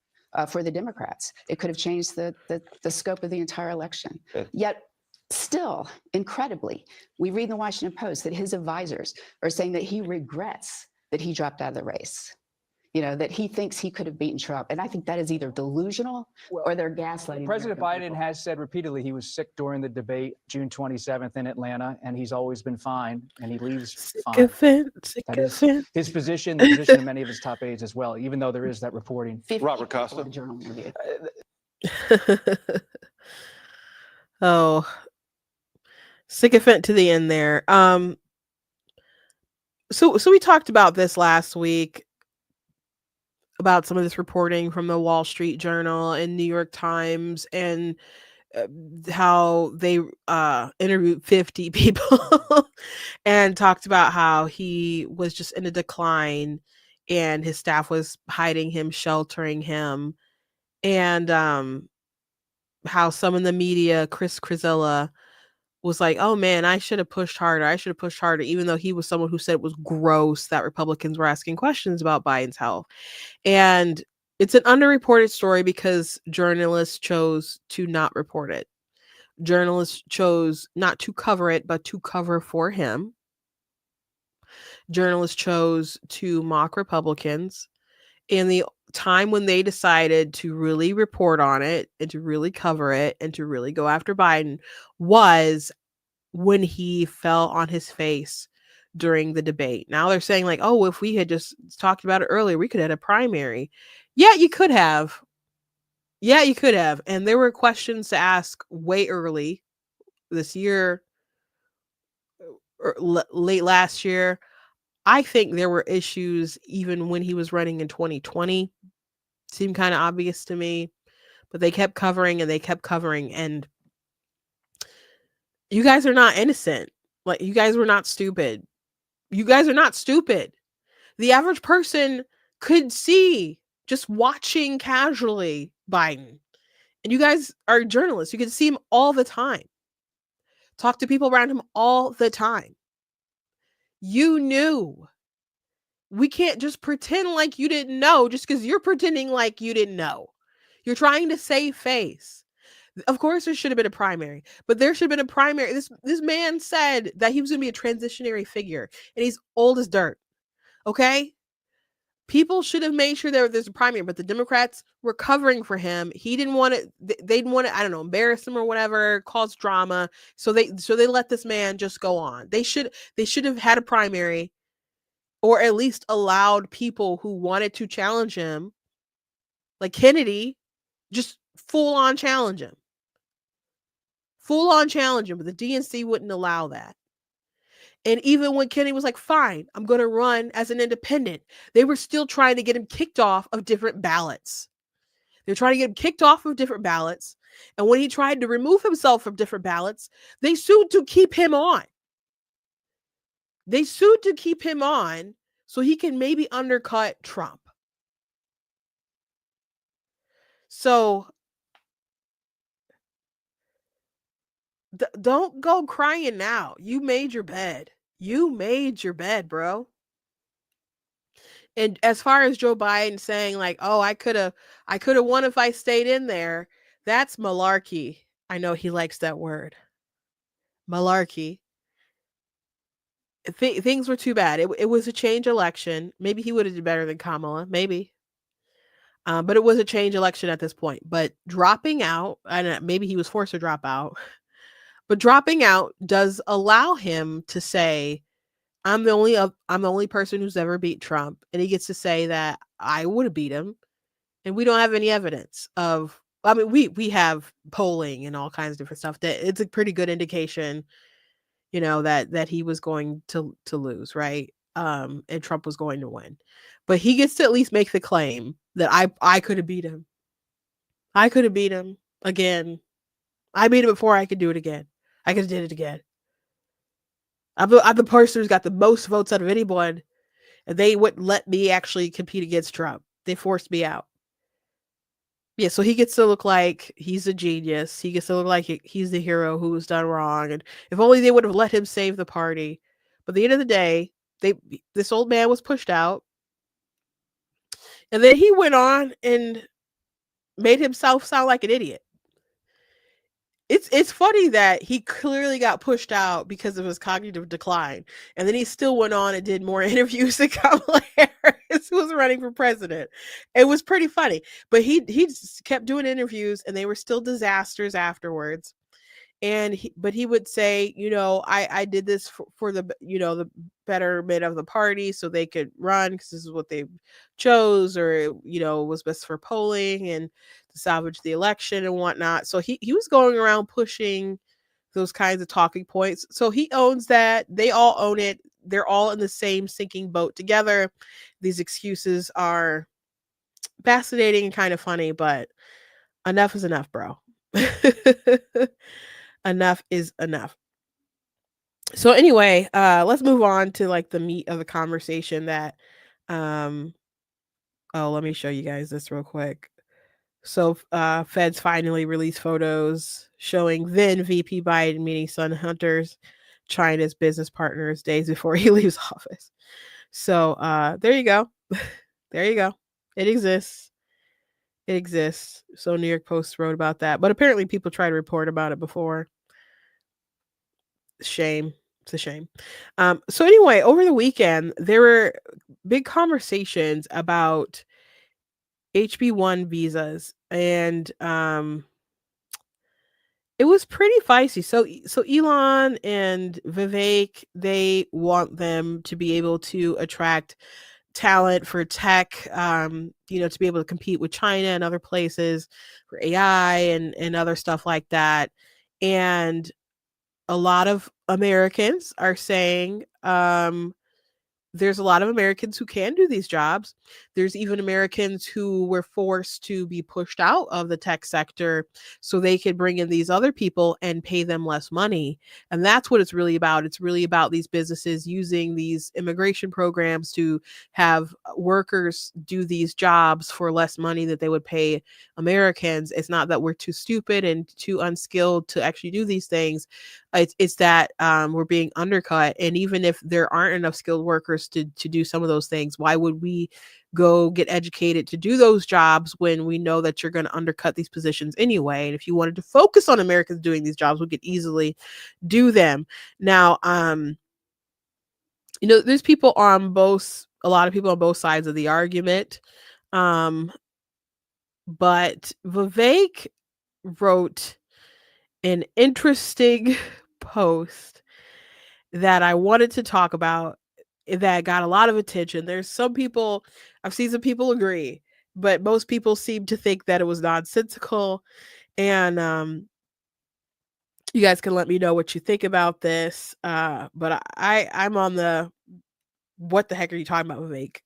for the Democrats. It could have changed the scope of the entire election. Okay. Yet still, incredibly, we read in the Washington Post that his advisors are saying that he regrets that he dropped out of the race. That he thinks he could have beaten Trump. And I think that is either delusional or they're gaslighting. President Biden has said repeatedly he was sick during the debate June 27th in Atlanta, and he's always been fine, and he leaves fine. That is his position, the position of many of his top aides as well, even though there is that reporting. Robert Costa. Oh, sycophant to the end there. So we talked about this last week, about some of this reporting from the Wall Street Journal and New York Times, and how they interviewed 50 people and talked about how he was just in a decline and his staff was hiding him, sheltering him, and how some in the media, Chris Crizilla, was like, oh man, I should have pushed harder, even though he was someone who said it was gross that Republicans were asking questions about Biden's health. And it's an underreported story because journalists chose to not report it. Journalists chose not to cover it, but to cover for him. Journalists chose to mock Republicans. And the time when they decided to really report on it and to really cover it and to really go after Biden was when he fell on his face during the debate. Now they're saying like, oh, if we had just talked about it earlier, we could have had a primary. Yeah, you could have. And there were questions to ask way early this year, or late last year. I think there were issues even when he was running in 2020. Seemed kind of obvious to me, but they kept covering and they kept covering. And you guys are not innocent. Like, you guys were not stupid. You guys are not stupid. The average person could see, just watching casually, Biden. And you guys are journalists. You can see him all the time. Talk to people around him all the time. You knew. We can't just pretend like you didn't know just because you're pretending like you didn't know. You're trying to save face. Of course, there should have been a primary, but there should have been a primary. This man said that he was going to be a transitionary figure, and he's old as dirt. Okay? People should have made sure there's a primary, but the Democrats were covering for him. He didn't want it. They didn't want to, I don't know, embarrass him or whatever, cause drama. So they let this man just go on. They should have had a primary, or at least allowed people who wanted to challenge him, like Kennedy, just full on challenge him. But the DNC wouldn't allow that. And even when Kennedy was like, fine, I'm going to run as an independent, they were still trying to get him kicked off of different ballots. They're trying to get him kicked off of different ballots. And when he tried to remove himself from different ballots, they sued to keep him on. So he can maybe undercut Trump. So don't go crying now. You made your bed. Bro. And as far as Joe Biden saying like, "Oh, I could have won if I stayed in there," that's malarkey. I know he likes that word, malarkey. Things were too bad. It was a change election. Maybe he would have did better than Kamala. Maybe. But it was a change election at this point. But dropping out, and maybe he was forced to drop out. But dropping out does allow him to say, I'm the only person who's ever beat Trump, and he gets to say that I would have beat him, and we don't have any evidence of. I mean, we have polling and all kinds of different stuff that it's a pretty good indication, that he was going to lose, right? And Trump was going to win, but he gets to at least make the claim that I could have beat him. I could have beat him again. I beat him before. I could do it again. I could have did it again. I'm the person who's got the most votes out of anyone, and they wouldn't let me actually compete against Trump. They forced me out. Yeah, so he gets to look like he's a genius. He gets to look like he's the hero who's done wrong. And if only they would have let him save the party. But at the end of the day, this old man was pushed out. And then he went on and made himself sound like an idiot. It's funny that he clearly got pushed out because of his cognitive decline, and then he still went on and did more interviews than Kamala Harris, who was running for president. It was pretty funny, but he just kept doing interviews, and they were still disasters afterwards. And he would say, I did this for the the betterment of the party, so they could run because this is what they chose, or it was best for polling and to salvage the election and whatnot. So he was going around pushing those kinds of talking points. So he owns that. They all own it. They're all in the same sinking boat together. These excuses are fascinating and kind of funny, but enough is enough, bro. Enough is enough. So anyway, let's move on to like the meat of the conversation that let me show you guys this real quick. So feds finally released photos showing then VP Biden meeting Sun Hunters, China's business partners, days before he leaves office. So there you go. There you go. It exists. It exists. So New York Post wrote about that, but apparently people try to report about it before. Shame. It's a shame. So anyway, over the weekend, there were big conversations about HB1 visas, and it was pretty feisty. So Elon and Vivek, they want them to be able to attract talent for tech, to be able to compete with China and other places for AI and other stuff like that. And a lot of Americans are saying, there's a lot of Americans who can do these jobs. There's even Americans who were forced to be pushed out of the tech sector so they could bring in these other people and pay them less money. And that's what it's really about. It's really about these businesses using these immigration programs to have workers do these jobs for less money that they would pay Americans. It's not that we're too stupid and too unskilled to actually do these things. It's that we're being undercut. And even if there aren't enough skilled workers to do some of those things, why would we go get educated to do those jobs when we know that you're going to undercut these positions anyway? And if you wanted to focus on Americans doing these jobs, we could easily do them. Now, there's a lot of people on both sides of the argument. But Vivek wrote an interesting post that I wanted to talk about that got a lot of attention. There's some people, I've seen some people agree, but most people seem to think that it was nonsensical. And you guys can let me know what you think about this. But I'm on the what the heck are you talking about, Vivek,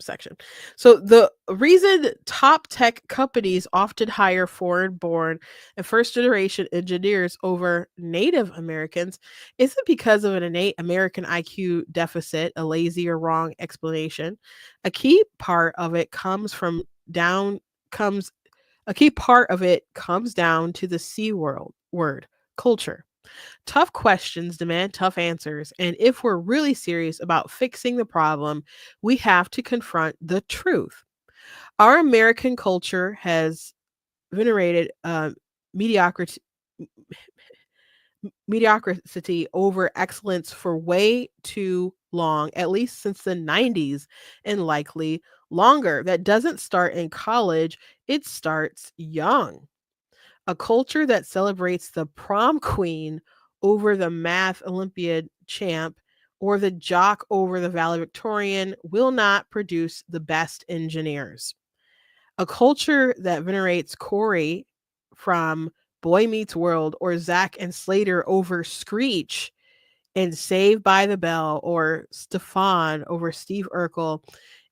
section. So the reason top tech companies often hire foreign-born and first-generation engineers over Native Americans isn't because of an innate American IQ deficit, a lazy or wrong explanation. A key part of it comes down to the C word, culture. Tough questions demand tough answers, and if we're really serious about fixing the problem, we have to confront the truth. Our American culture has venerated mediocrity mediocrity over excellence for way too long, at least since the 90s, and likely longer. That doesn't start in college, it starts young. A culture that celebrates the prom queen over the math Olympiad champ or the jock over the valedictorian will not produce the best engineers. A culture that venerates Corey from Boy Meets World or Zach and Slater over Screech and Saved by the Bell or Stefan over Steve Urkel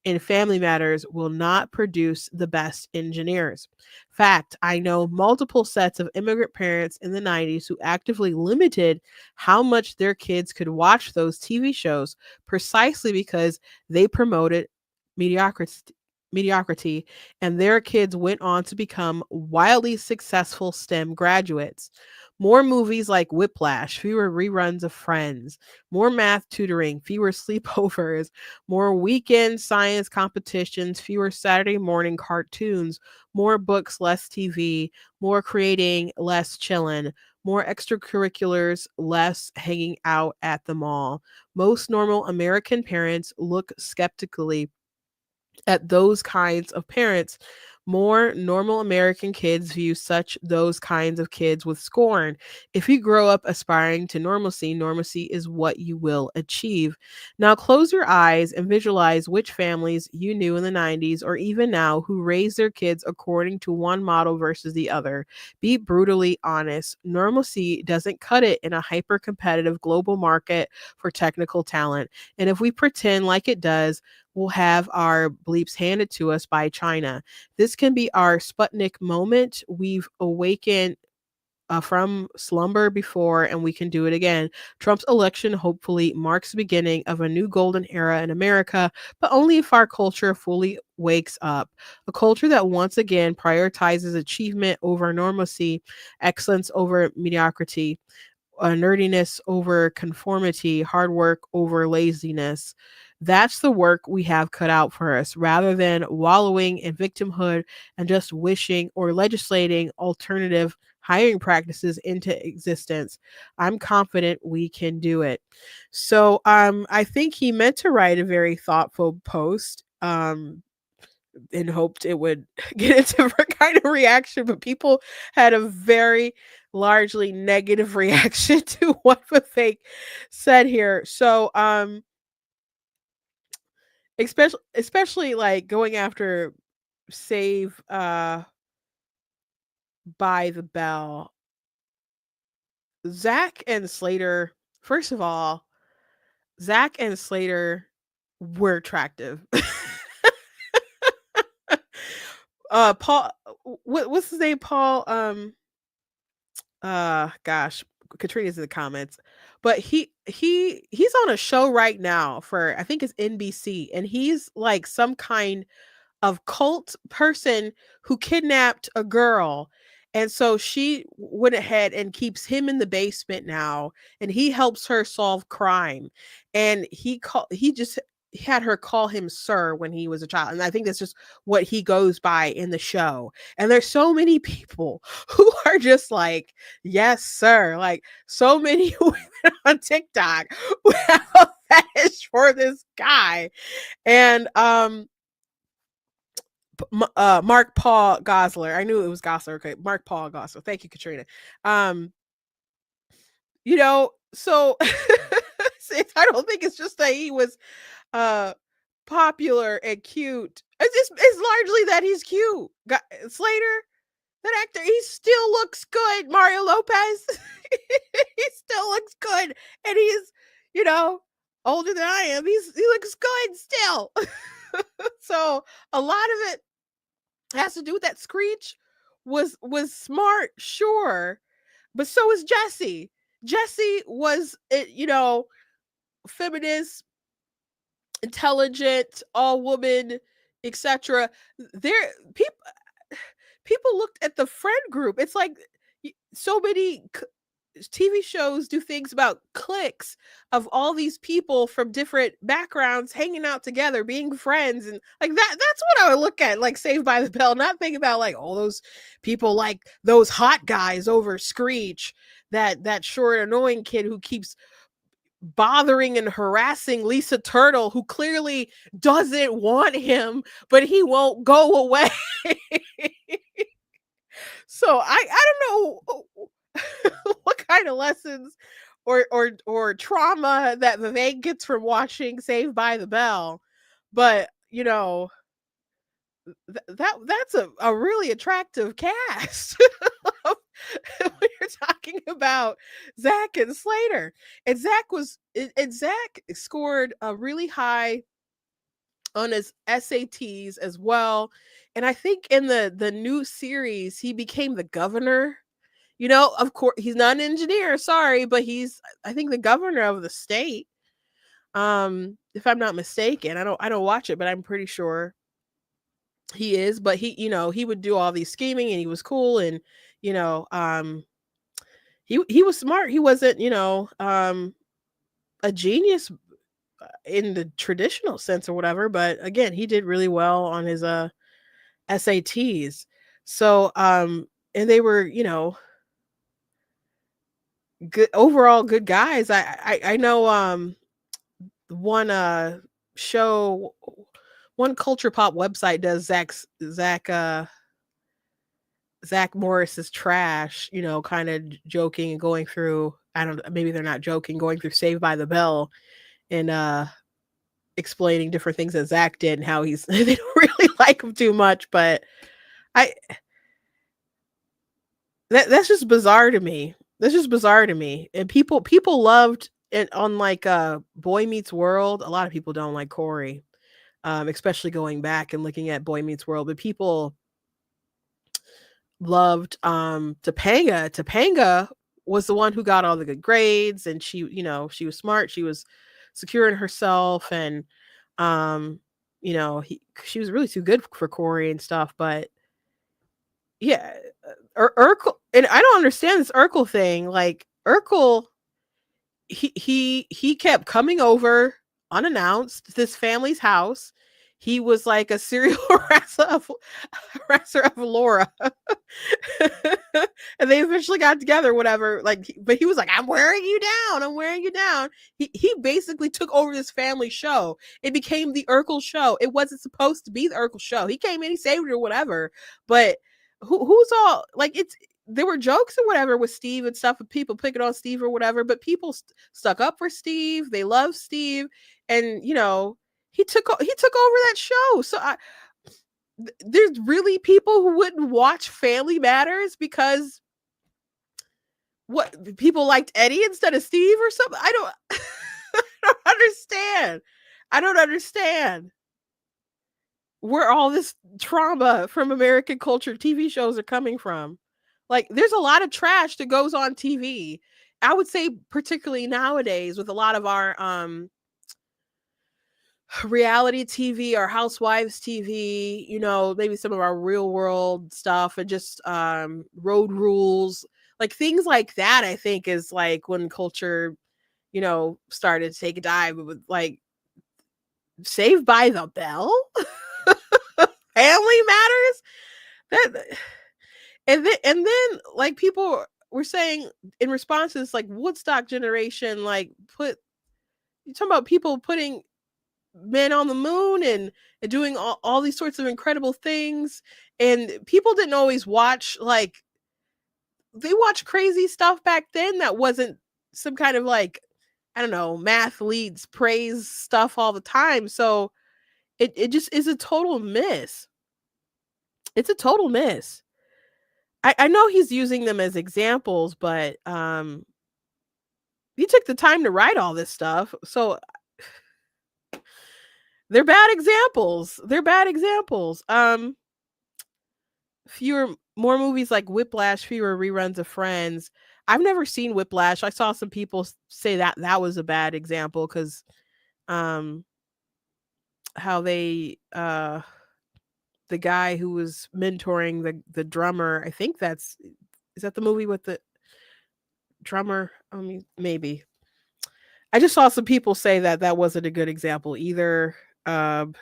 in Family Matters will not produce the best engineers. Fact, I know multiple sets of immigrant parents in the 90s who actively limited how much their kids could watch those TV shows precisely because they promoted mediocrity, and their kids went on to become wildly successful STEM graduates. More movies like Whiplash, fewer reruns of Friends, more math tutoring, fewer sleepovers, more weekend science competitions, fewer Saturday morning cartoons, more books, less TV, more creating, less chillin', more extracurriculars, less hanging out at the mall. Most normal American parents look skeptically at those kinds of parents. More normal American kids view those kinds of kids with scorn. If you grow up aspiring to normalcy, normalcy is what you will achieve. Now close your eyes and visualize which families you knew in the 90s or even now who raise their kids according to one model versus the other. Be brutally honest. Normalcy doesn't cut it in a hyper competitive global market for technical talent. And if we pretend like it does, we'll have our bleeps handed to us by China. This can be our Sputnik moment. We've awakened from slumber before, and we can do it again. Trump's election hopefully marks the beginning of a new golden era in America, but only if our culture fully wakes up. A culture that once again prioritizes achievement over normalcy, excellence over mediocrity, nerdiness over conformity, hard work over laziness. That's the work we have cut out for us rather than wallowing in victimhood and just wishing or legislating alternative hiring practices into existence. I'm confident we can do it. So I think he meant to write a very thoughtful post. And hoped it would get a different kind of reaction, but people had a very largely negative reaction to what Vivek said here. So especially like going after Save by the Bell. Zach and Slater, first of all, Zach and Slater were attractive. Paul, what's his name? Paul. Gosh, Katrina's in the comments, but he's on a show right now for, I think it's NBC, and he's like some kind of cult person who kidnapped a girl. And so she went ahead and keeps him in the basement now, and he helps her solve crime. And he just had her call him sir when he was a child. And I think that's just what he goes by in the show. And there's so many people who are just like, yes, sir. Like so many women on TikTok who have a fetish for this guy. And Mark Paul Gosler. I knew it was Gosler. Okay, Mark Paul Gosler. Thank you, Katrina. So I don't think it's just that he was popular and cute. It's largely that he's cute. Slater, that actor, he still looks good. Mario Lopez, he still looks good, and he's older than I am. He looks good still. So a lot of it has to do with that. Screech was smart, sure, but so is Jesse. Jesse was, feminist, intelligent, all woman, etc. There, people looked at the friend group. It's like so many TV shows do things about cliques of all these people from different backgrounds hanging out together, being friends, and like that's what I would look at, like Saved by the Bell, not think about like all those people, like those hot guys over Screech, that short annoying kid who keeps bothering and harassing Lisa Turtle, who clearly doesn't want him, but he won't go away. So I don't know what kind of lessons or trauma that Vivek gets from watching Saved by the Bell, but that's a really attractive cast when you're talking about Zach and Slater. And Zach scored a really high on his SATs as well. And I think in the new series, he became the governor. Of course, he's not an engineer, sorry, but he's, I think, the governor of the state. If I'm not mistaken, I don't watch it, but I'm pretty sure he is. But he would do all these scheming, and he was cool, and he was smart. He wasn't, a genius in the traditional sense or whatever, but again, he did really well on his SATs. So and they were, good, overall good guys. I know one show, one culture pop website does Zach Morris's trash, kind of joking and going through, I don't, maybe they're not joking, going through Saved by the Bell and explaining different things that Zach did and how he's they don't really like him too much, but that's just bizarre to me. That's just bizarre to me. And people loved it on like Boy Meets World. A lot of people don't like Corey, especially going back and looking at Boy Meets World, but people loved Topanga. Topanga was the one who got all the good grades, and she was smart, she was secure in herself, and she was really too good for Corey and stuff. But yeah, Urkel, and I don't understand this Urkel thing. Like Urkel, he kept coming over unannounced to this family's house. He was like a serial harasser of Laura. And they eventually got together, whatever. But he was like, I'm wearing you down. I'm wearing you down. He basically took over this family show. It became the Urkel show. It wasn't supposed to be the Urkel show. He came in, he saved it or whatever. But who's all like, there were jokes or whatever with Steve and stuff, with people picking on Steve or whatever, but people stuck up for Steve. They love Steve. And, he took over that show. So there's really people who wouldn't watch Family Matters because what, people liked Eddie instead of Steve or something. I don't understand. I don't understand where all this trauma from American culture TV shows are coming from. Like, there's a lot of trash that goes on TV. I would say particularly nowadays with a lot of our reality TV, our housewives TV, maybe some of our real world stuff, and just Road Rules, like things like that. I think is like when culture, started to take a dive with like Saved by the Bell, Family Matters, that, and then like people were saying in response to this, like Woodstock generation, like you talking about people putting men on the moon and doing all these sorts of incredible things, and people didn't always watch, like they watched crazy stuff back then that wasn't some kind of like, I don't know, math leads praise stuff all the time. So it just is a total miss. It's a total miss. I know he's using them as examples, but he took the time to write all this stuff, so they're bad examples. They're bad examples. More movies like Whiplash, fewer reruns of Friends. I've never seen Whiplash. I saw some people say that was a bad example because how they the guy who was mentoring the drummer, I think is that the movie with drummer. I mean, maybe. I just saw some people say that that wasn't a good example either. Um,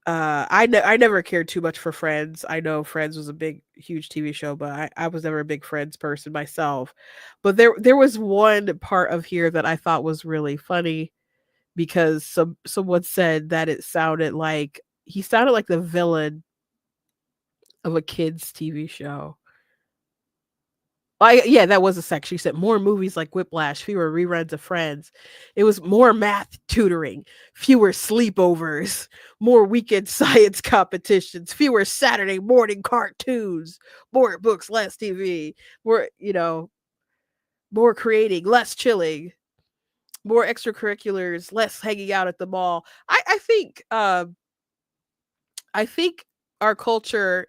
I never cared too much for Friends. I know Friends was a big, huge TV show, but I was never a big Friends person myself. But there was one part of here that I thought was really funny because someone said that it sounded like he sounded like the villain of a kids TV show. Yeah, that was a section. She said more movies like Whiplash, fewer reruns of Friends. It was more math tutoring, fewer sleepovers, more weekend science competitions, fewer Saturday morning cartoons, more books, less TV, more, more creating, less chilling, more extracurriculars, less hanging out at the mall. I think our culture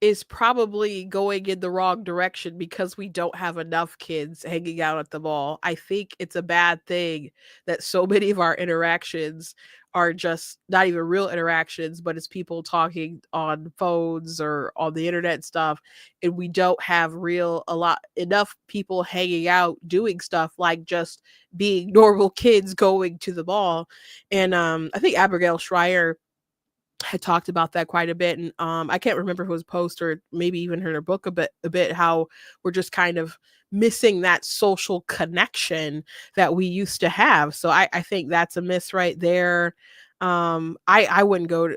is probably going in the wrong direction because we don't have enough kids hanging out at the mall. I think it's a bad thing that so many of our interactions are just not even real interactions, but it's people talking on phones or on the internet and stuff. And we don't have enough people hanging out doing stuff like just being normal kids going to the mall. And I think Abigail Schreier had talked about that quite a bit, and I can't remember who was post or maybe even in her book a bit how we're just kind of missing that social connection that we used to have. So I think that's a miss right there. I wouldn't go to,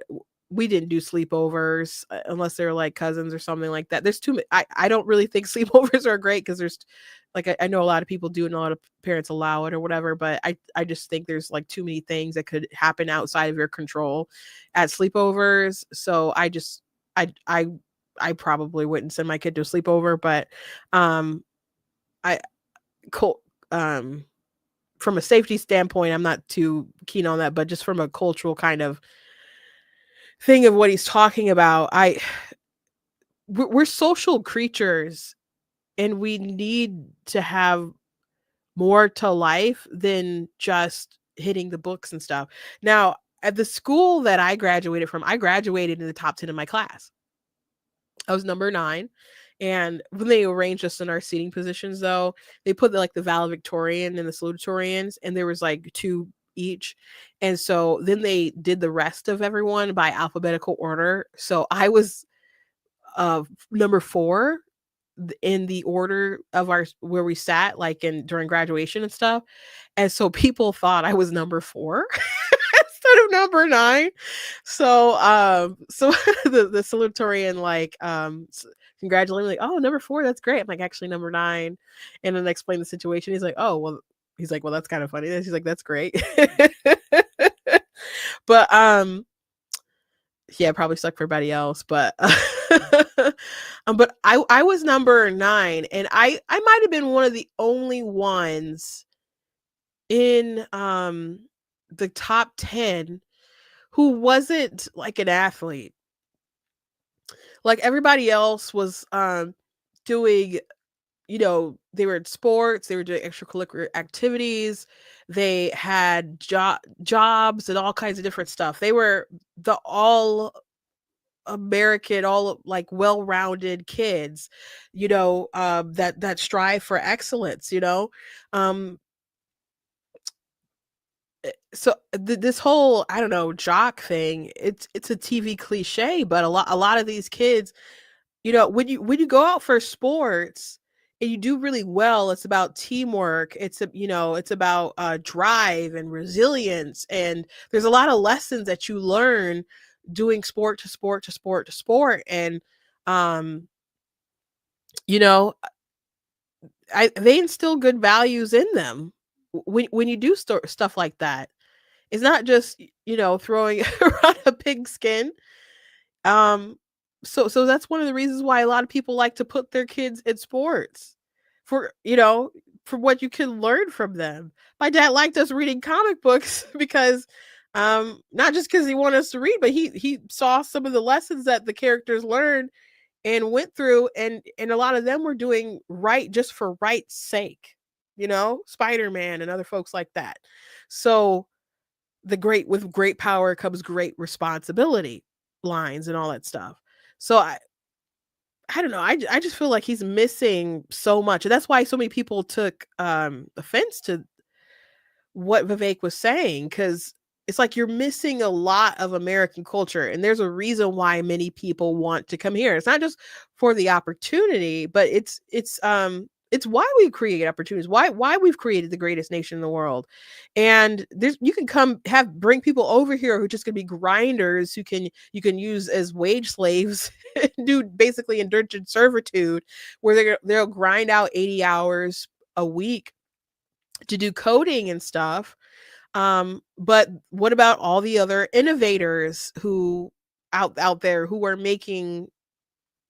we didn't do sleepovers unless they're like cousins or something like that. There's too many. I don't really think sleepovers are great because there's like I know a lot of people do and a lot of parents allow it or whatever, but I just think there's like too many things that could happen outside of your control at sleepovers. So I probably wouldn't send my kid to a sleepover, but I cul- um from a safety standpoint, I'm not too keen on that, but just from a cultural kind of thing of what he's talking about, we're social creatures and we need to have more to life than just hitting the books and stuff. Now, at the school that I graduated from, I graduated in the top 10 of my class. I was number 9. And when they arranged us in our seating positions, though, they put the valedictorian and the salutatorians, and there was like 2 each. And so then they did the rest of everyone by alphabetical order. So I was number 4 in the order of our where we sat, like in during graduation and stuff. And so people thought I was number 4 instead of number 9. So the salutatorian congratulated me, like, oh, number 4, that's great. I'm like, actually number 9. And then I explained the situation. He's like, oh, well, that's kind of funny. He's like, that's great. But yeah, probably sucked for everybody else, but but I was number 9, and I might have been one of the only ones in the top 10 who wasn't like an athlete. Like everybody else was doing, they were in sports, they were doing extracurricular activities, they had jobs and all kinds of different stuff. They were the all American, all like well-rounded kids, that strive for excellence, Um so this whole, I don't know, jock thing, it's a TV cliche, but a lot of these kids, when you go out for sports and you do really well, it's about teamwork. It's about drive and resilience, and there's a lot of lessons that you learn doing sport to sport to sport to sport. And um, you know, they instill good values in them when you do stuff like that. It's not just throwing around a pig skin. um, so that's one of the reasons why a lot of people like to put their kids in sports for, for what you can learn from them. My dad liked us reading comic books because not just because he wanted us to read, but he saw some of the lessons that the characters learned and went through, and a lot of them were doing right just for right's sake, Spider-Man and other folks like that. So with great power comes great responsibility lines and all that stuff. So I don't know. I just feel like he's missing so much. And that's why so many people took offense to what Vivek was saying, because it's like you're missing a lot of American culture. And there's a reason why many people want to come here. It's not just for the opportunity, but it's why we create opportunities, why we've created the greatest nation in the world. And there's you can bring people over here who are just gonna be grinders who you can use as wage slaves, do basically indentured servitude, where they'll grind out 80 hours a week to do coding and stuff. But what about all the other innovators who out there who are making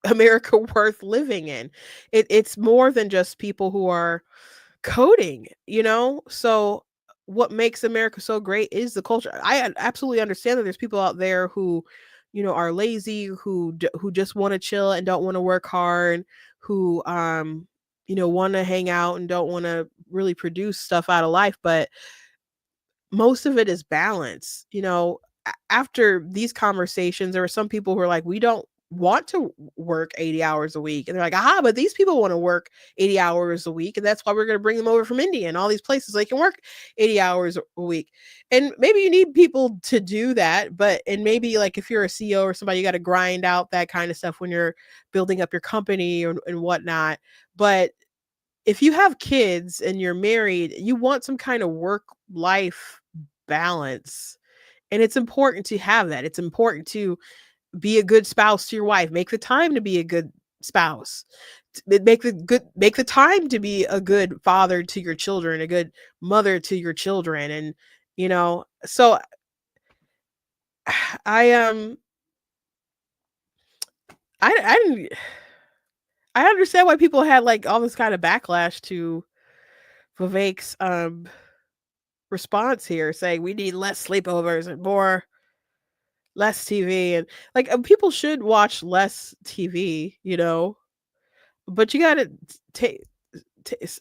America worth living in? It's more than just people who are coding, you know? So what makes America so great is the culture. Absolutely understand that there's people out there who, are lazy, who just want to chill and don't want to work hard, who want to hang out and don't want to really produce stuff out of life, but most of it is balance. After these conversations, there were some people who are like, we don't want to work 80 hours a week. And they're like, aha, but these people want to work 80 hours a week. And that's why we're going to bring them over from India and all these places. They can work 80 hours a week. And maybe you need people to do that. And maybe like if you're a CEO or somebody, you got to grind out that kind of stuff when you're building up your company and whatnot. But if you have kids and you're married, you want some kind of work-life balance. And it's important to have that. It's important to be a good spouse to your wife. Make the time to be a good spouse. Make the time to be a good father to your children, a good mother to your children. And so I didn't I understand why people had like all this kind of backlash to Vivek's response here, saying we need less sleepovers and less TV, and like people should watch less TV, but you gotta take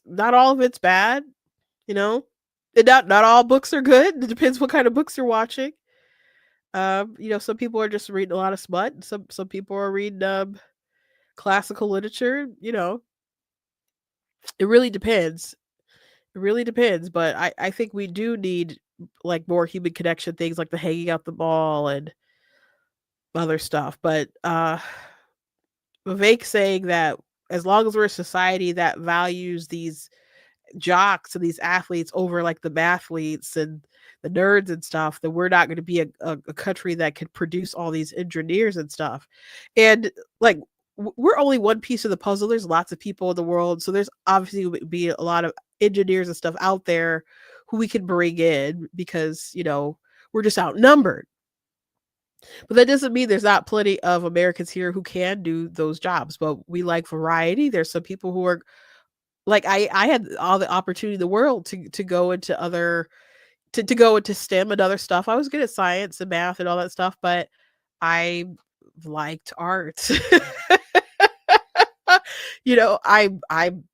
not all of it's bad, and not all books are good. It depends what kind of books you're watching. Some people are just reading a lot of smut, and some people are reading classical literature. It really depends. It really depends, but I think we do need like more human connection, things like the hanging out the mall and other stuff. But Vivek saying that as long as we're a society that values these jocks and these athletes over like the mathletes and the nerds and stuff, that we're not going to be a country that could produce all these engineers and stuff. And like we're only one piece of the puzzle. There's lots of people in the world, so there's obviously would be a lot of engineers and stuff out there who we could bring in because we're just outnumbered. But that doesn't mean there's not plenty of Americans here who can do those jobs. But we like variety. There's some people who are like I had all the opportunity in the world to go into other to go into STEM and other stuff. I was good at science and math and all that stuff, but I liked art. I'm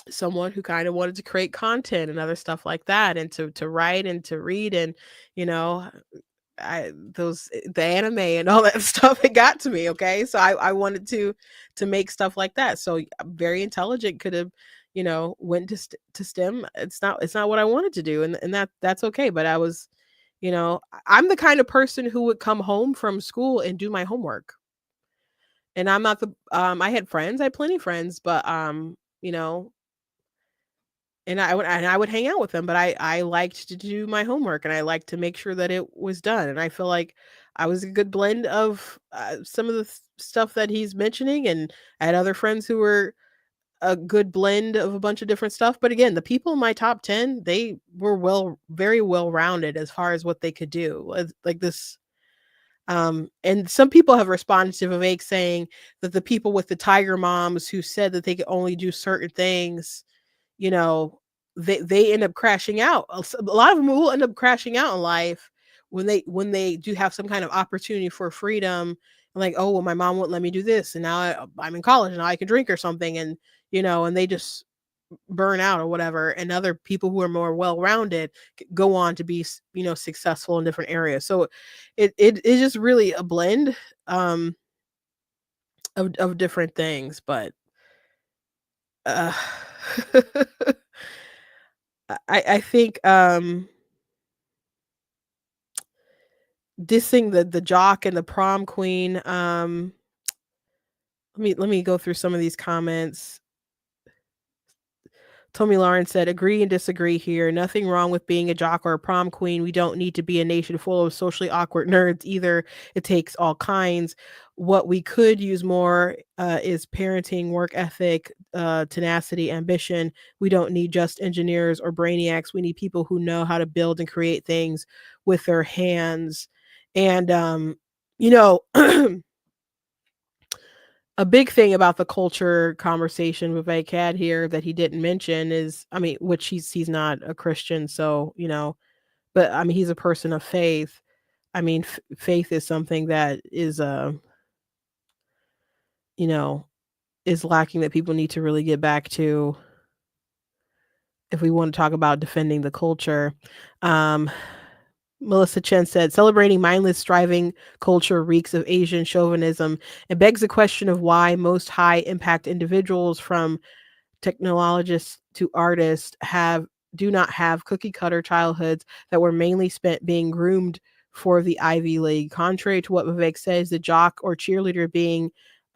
someone who kind of wanted to create content and other stuff like that, and to write and to read, and the anime and all that stuff, it got to me. Okay, so I wanted to make stuff like that. So very intelligent, could have went to STEM. It's not what I wanted to do, and that's okay. But I was, I'm the kind of person who would come home from school and do my homework. And I'm not I had plenty of friends, but and I would hang out with them, but I liked to do my homework, and I liked to make sure that it was done. And I feel like I was a good blend of some of the stuff that he's mentioning, and I had other friends who were a good blend of a bunch of different stuff. But again, the people in my top 10, they were very well rounded as far as what they could do. Like this. And some people have responded to Vivek saying that the people with the tiger moms who said that they could only do certain things, they end up crashing out. A lot of them will end up crashing out in life when they do have some kind of opportunity for freedom. Like, oh, well, my mom won't let me do this, and now I'm in college, and now I can drink or something, and and they just burn out or whatever. And other people who are more well-rounded go on to be successful in different areas. So it is just really a blend of of different things, but uh, I think dissing the jock and the prom queen. Let me go through some of these comments. Tommy Lawrence said, agree and disagree here. Nothing wrong with being a jock or a prom queen. We don't need to be a nation full of socially awkward nerds either. It takes all kinds. What we could use more is parenting, work ethic, tenacity, ambition. We don't need just engineers or brainiacs. We need people who know how to build and create things with their hands. And, you know, a big thing about the culture conversation Vivek had here that he didn't mention is, I mean, which he's not a Christian, so, but I mean, he's a person of faith. I mean, faith is something that is, you know, is lacking that people need to really get back to if we want to talk about defending the culture. Melissa Chen said, celebrating mindless striving culture reeks of Asian chauvinism and begs the question of why most high impact individuals from technologists to artists do not have cookie cutter childhoods that were mainly spent being groomed for the Ivy League. Contrary to what Vivek says, the jock or cheerleader being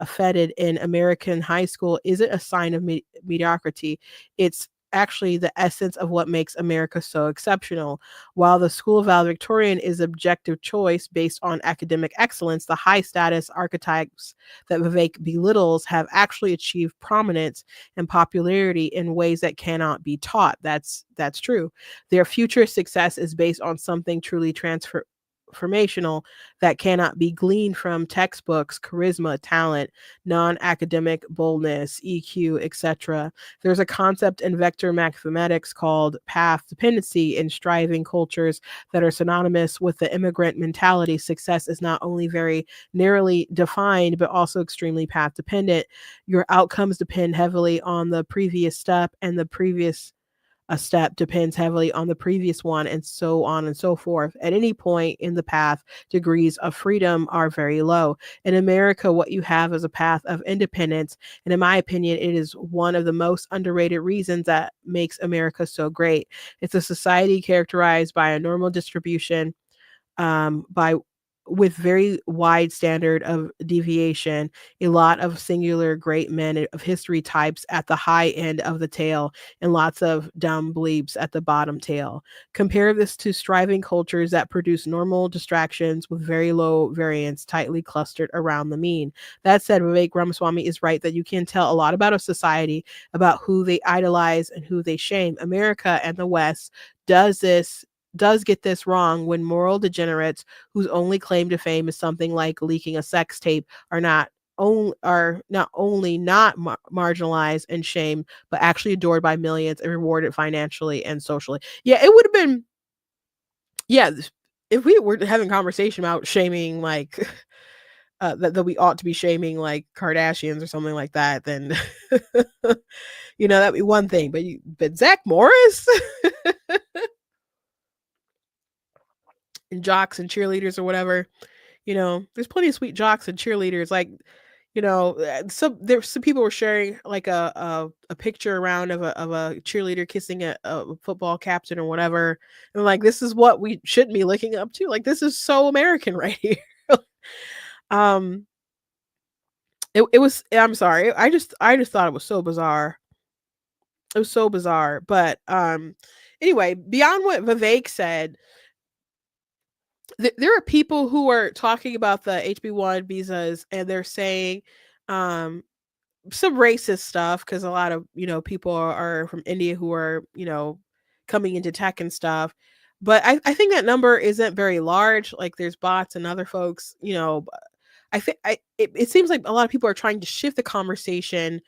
feted in American high school isn't a sign of mediocrity. It's actually the essence of what makes America so exceptional. While the School of Valedictorian is objective choice based on academic excellence, the high status archetypes that Vivek belittles have actually achieved prominence and popularity in ways that cannot be taught. That's true. Their future success is based on something truly transformational that cannot be gleaned from textbooks, charisma, talent, non-academic boldness, EQ, etc. There's a concept in vector mathematics called path dependency in striving cultures that are synonymous with the immigrant mentality. Success is not only very narrowly defined, but also extremely path dependent. Your outcomes depend heavily on the previous step, and the previous a step depends heavily on the previous one, and so on and so forth. At any point in the path, degrees of freedom are very low. In America, what you have is a path of independence, and in my opinion, it is one of the most underrated reasons that makes America so great. It's a society characterized by a normal distribution, with very wide standard of deviation, a lot of singular great men of history types at the high end of the tail, and lots of dumb bleeps at the bottom tail. Compare this to striving cultures that produce normal distractions with very low variance, tightly clustered around the mean. That said, Vivek Ramaswamy is right that you can tell a lot about a society about who they idolize and who they shame. America and the West does get this wrong when moral degenerates whose only claim to fame is something like leaking a sex tape are not only not marginalized and shamed, but actually adored by millions and rewarded financially and socially. Yeah, it would have been, yeah, if we were having a conversation about shaming, like, that we ought to be shaming, like, Kardashians or something like that, then, that'd be one thing. But Zach Morris? And jocks and cheerleaders or whatever, there's plenty of sweet jocks and cheerleaders. Like, some people were sharing like a picture around of a cheerleader kissing a football captain or whatever, and like, this is what we shouldn't be looking up to. Like, this is so American right here. It was. I'm sorry. I just thought it was so bizarre. It was so bizarre. But anyway, beyond what Vivek said, there are people who are talking about the HB1 visas, and they're saying some racist stuff, because a lot of people are from India who are coming into tech and stuff. But I think that number isn't very large. Like, there's bots and other folks. I think it seems like a lot of people are trying to shift the conversation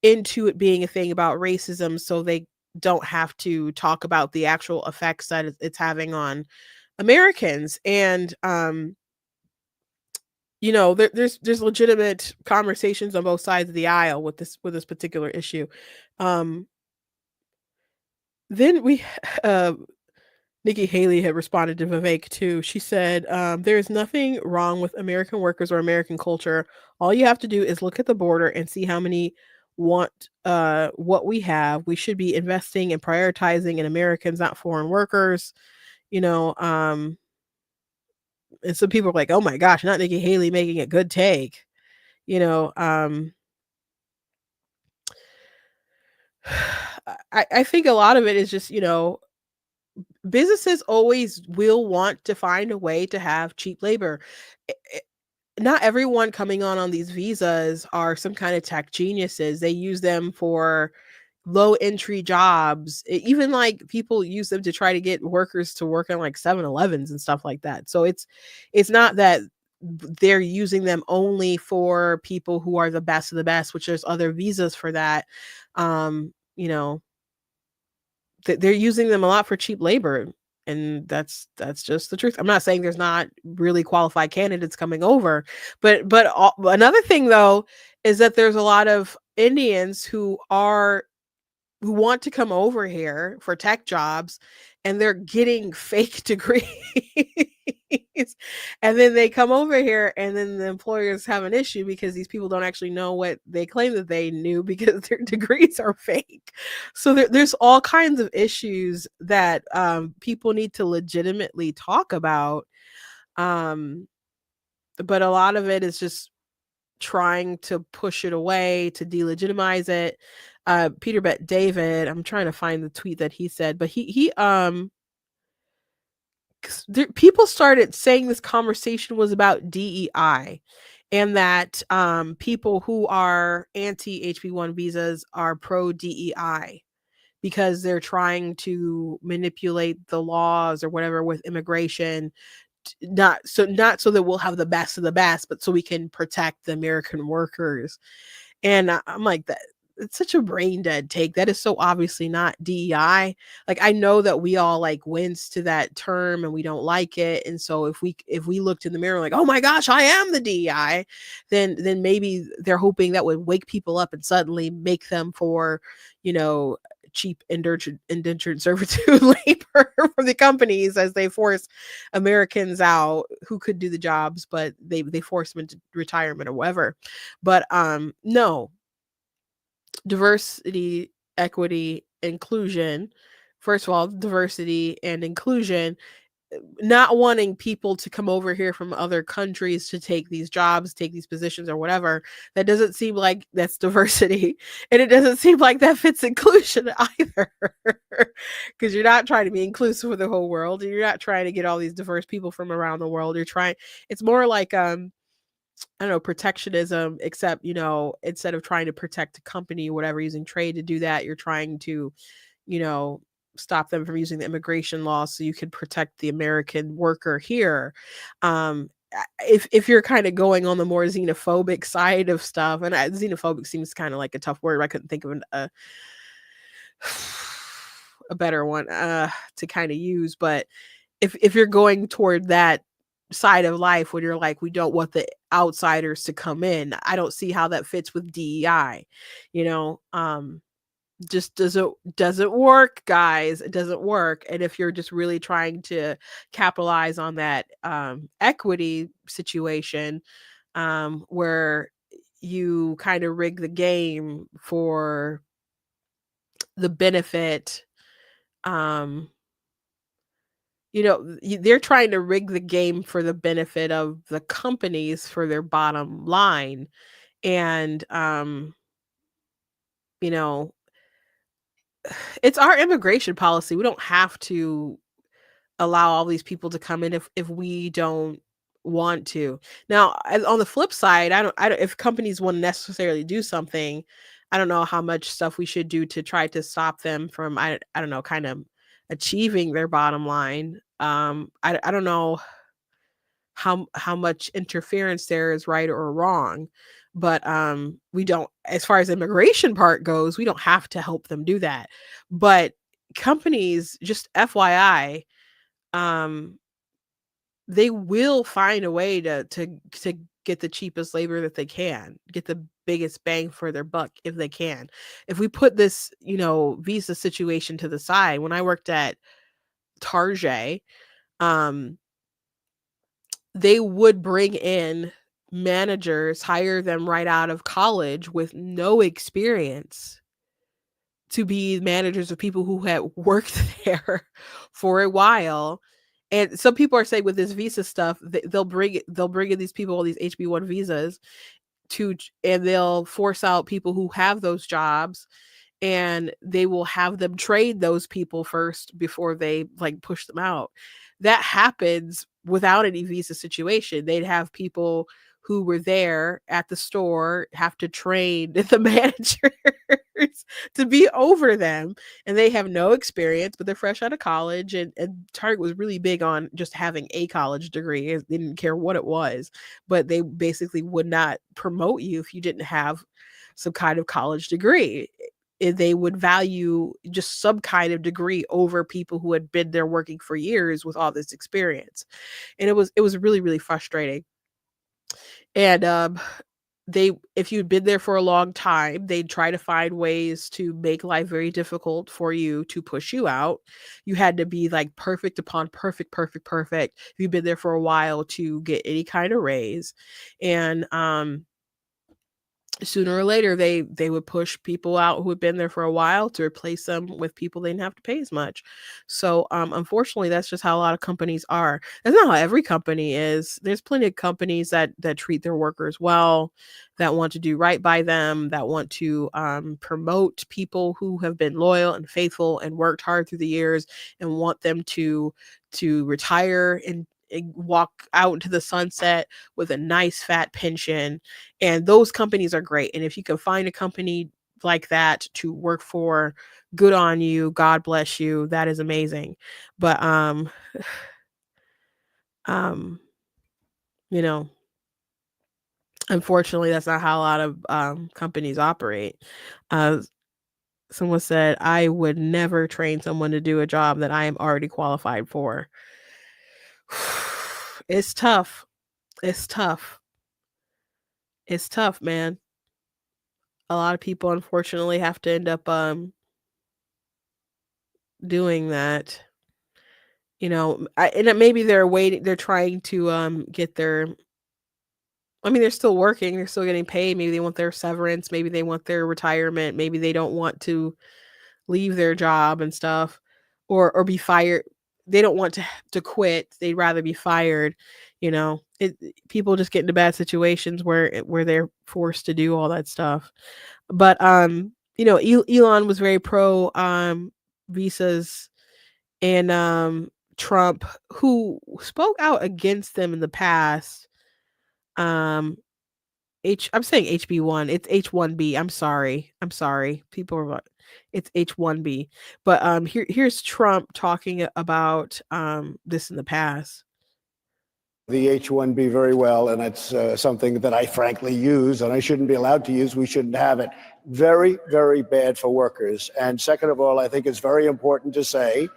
into it being a thing about racism, so they don't have to talk about the actual effects that it's having on Americans. And there's legitimate conversations on both sides of the aisle with this particular issue. Then we Nikki Haley had responded to Vivek too. She said, there is nothing wrong with American workers or American culture. All you have to do is look at the border and see how many want what we have. We should be investing and prioritizing in Americans, not foreign workers. You know, and some people are like, oh my gosh, not Nikki Haley making a good take. You know, I think a lot of it is just, you know, businesses always will want to find a way to have cheap labor. Not everyone coming on these visas are some kind of tech geniuses. They use them for low entry jobs. Even like people use them to try to get workers to work on like 7-Elevens and stuff like that. So it's not that they're using them only for people who are the best of the best, which there's other visas for that. You know, they're using them a lot for cheap labor, and that's just the truth. I'm not saying there's not really qualified candidates coming over, but another thing though is that there's a lot of Indians who want to come over here for tech jobs, and they're getting fake degrees. And then they come over here, and then the employers have an issue because these people don't actually know what they claim that they knew because their degrees are fake. So there's all kinds of issues that people need to legitimately talk about. But a lot of it is just trying to push it away, to delegitimize it. Peter Bet David, I'm trying to find the tweet that he said, but people started saying this conversation was about DEI, and that people who are anti HB1 visas are pro DEI because they're trying to manipulate the laws or whatever with immigration, not so that we'll have the best of the best, but so we can protect the American workers. And I'm like, that it's such a brain dead take. That is so obviously not DEI. Like, I know that we all like wince to that term and we don't like it. And so if we looked in the mirror like, oh my gosh, I am the DEI, then maybe they're hoping that would wake people up and suddenly make them for, you know, cheap indentured servitude labor from the companies as they force Americans out who could do the jobs, but they force them into retirement or whatever. But no, diversity, equity, inclusion. First of all, diversity and inclusion, not wanting people to come over here from other countries to take these jobs, take these positions or whatever. That doesn't seem like that's diversity. And it doesn't seem like that fits inclusion either. Because you're not trying to be inclusive for the whole world. You're not trying to get all these diverse people from around the world. It's more like I don't know, protectionism, except, you know, instead of trying to protect a company or whatever, using trade to do that, you're trying to, you know, stop them from using the immigration law so you can protect the American worker here. If you're kind of going on the more xenophobic side of stuff, and xenophobic seems kind of like a tough word. I couldn't think of a better one to kind of use. But if you're going toward that side of life when you're like, we don't want the outsiders to come in, I don't see how that fits with DEI. You know, just doesn't work, guys. It doesn't work. And if you're just really trying to capitalize on that equity situation, where you kind of rig the game for the benefit, you know, they're trying to rig the game for the benefit of the companies for their bottom line. And you know, it's our immigration policy. We don't have to allow all these people to come in if we don't want to. Now, on the flip side, I don't if companies want to necessarily do something, I don't know how much stuff we should do to try to stop them from I don't know, kind of achieving their bottom line. I don't know how much interference there is right or wrong, but we don't, as far as immigration part goes, we don't have to help them do that. But companies, just FYI, they will find a way to get the cheapest labor that they can, get the biggest bang for their buck if they can. If we put this, you know, visa situation to the side, when I worked at Target, they would bring in managers, hire them right out of college with no experience to be managers of people who had worked there for a while. And some people are saying with this visa stuff, they'll bring in these people, all these HB1 visas and they'll force out people who have those jobs, and they will have them trade those people first before they like push them out. That happens without any visa situation. They'd have people who were there at the store have to train the managers to be over them, and they have no experience, but they're fresh out of college. And Target was really big on just having a college degree. They didn't care what it was, but they basically would not promote you if you didn't have some kind of college degree. They would value just some kind of degree over people who had been there working for years with all this experience. And it was really, really frustrating. And if you'd been there for a long time, they'd try to find ways to make life very difficult for you to push you out. You had to be like perfect upon perfect if you've been there for a while to get any kind of raise. And sooner or later they would push people out who had been there for a while to replace them with people they didn't have to pay as much. So unfortunately, that's just how a lot of companies are. That's not how every company is. There's plenty of companies that treat their workers well, that want to do right by them, that want to promote people who have been loyal and faithful and worked hard through the years, and want them to retire and walk out into the sunset with a nice fat pension. And those companies are great. And if you can find a company like that to work for, good on you. God bless you. That is amazing. But unfortunately, that's not how a lot of companies operate. Someone said, I would never train someone to do a job that I am already qualified for. It's tough. It's tough. It's tough, man. A lot of people unfortunately have to end up doing that. And maybe they're trying to get their, I mean, they're still working, they're still getting paid. Maybe they want their severance, maybe they want their retirement, maybe they don't want to leave their job and stuff, or be fired. They don't want to quit. They'd rather be fired. People just get into bad situations where they're forced to do all that stuff. But Elon was very pro visas, and Trump, who spoke out against them in the past. I'm saying HB1. It's H1B. I'm sorry. People are like, it's H1B. But here's Trump talking about this in the past. The H1B very well, and it's something that I frankly use, and I shouldn't be allowed to use. We shouldn't have it. Very, very bad for workers. And second of all, I think it's very important to say,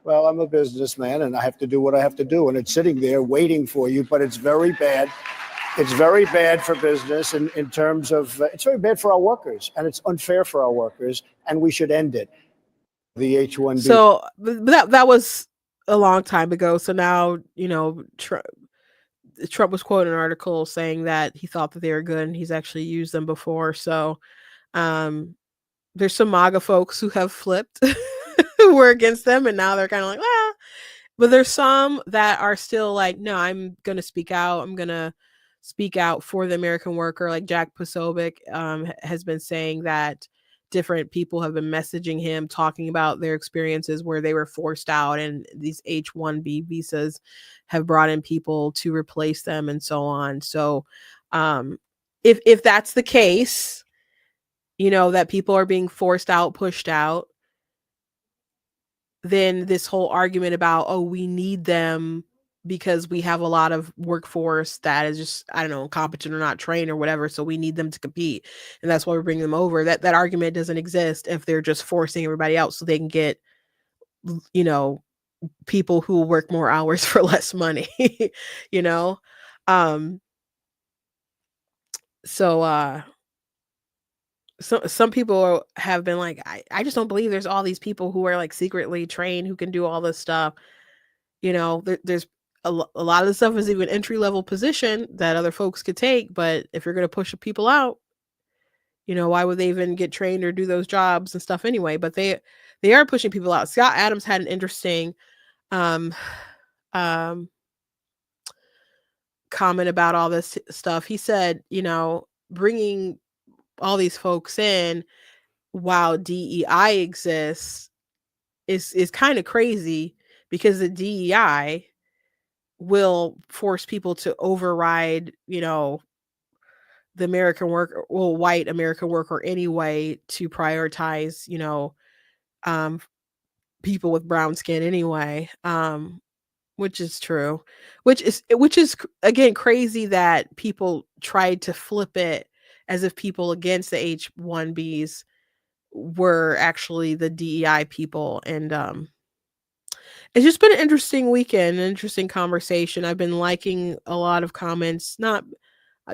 well, I'm a businessman and I have to do what I have to do, and it's sitting there waiting for you, but it's very bad. It's very bad for business in terms of, it's very bad for our workers, and it's unfair for our workers, and we should end it. The H1B. So that was a long time ago. So now, Trump was quoting an article saying that he thought that they were good and he's actually used them before. So there's some MAGA folks who have flipped, who were against them, and now they're kind of like, ah. But there's some that are still like, no, I'm going to speak out. I'm going to speak out for the American worker. Like Jack Posobiec has been saying that different people have been messaging him, talking about their experiences where they were forced out, and these H-1B visas have brought in people to replace them and so on. So if that's the case, that people are being forced out, pushed out, then this whole argument about, oh, we need them because we have a lot of workforce that is just, I don't know, incompetent or not trained or whatever, so we need them to compete, and that's why we're bringing them over. That argument doesn't exist if they're just forcing everybody out so they can get, people who will work more hours for less money. So some people have been like, I just don't believe there's all these people who are like secretly trained who can do all this stuff. There's a lot of the stuff is even entry level position that other folks could take, but if you're going to push people out, why would they even get trained or do those jobs and stuff anyway? But they are pushing people out. Scott Adams had an interesting um um comment about all this stuff. He said, bringing all these folks in while DEI exists is kind of crazy, because the DEI will force people to override, the American worker, well, white American worker anyway, to prioritize, um, people with brown skin anyway, which is true, which is again crazy that people tried to flip it as if people against the H-1Bs were actually the DEI people. And it's just been an interesting weekend, an interesting conversation. I've been liking a lot of comments, not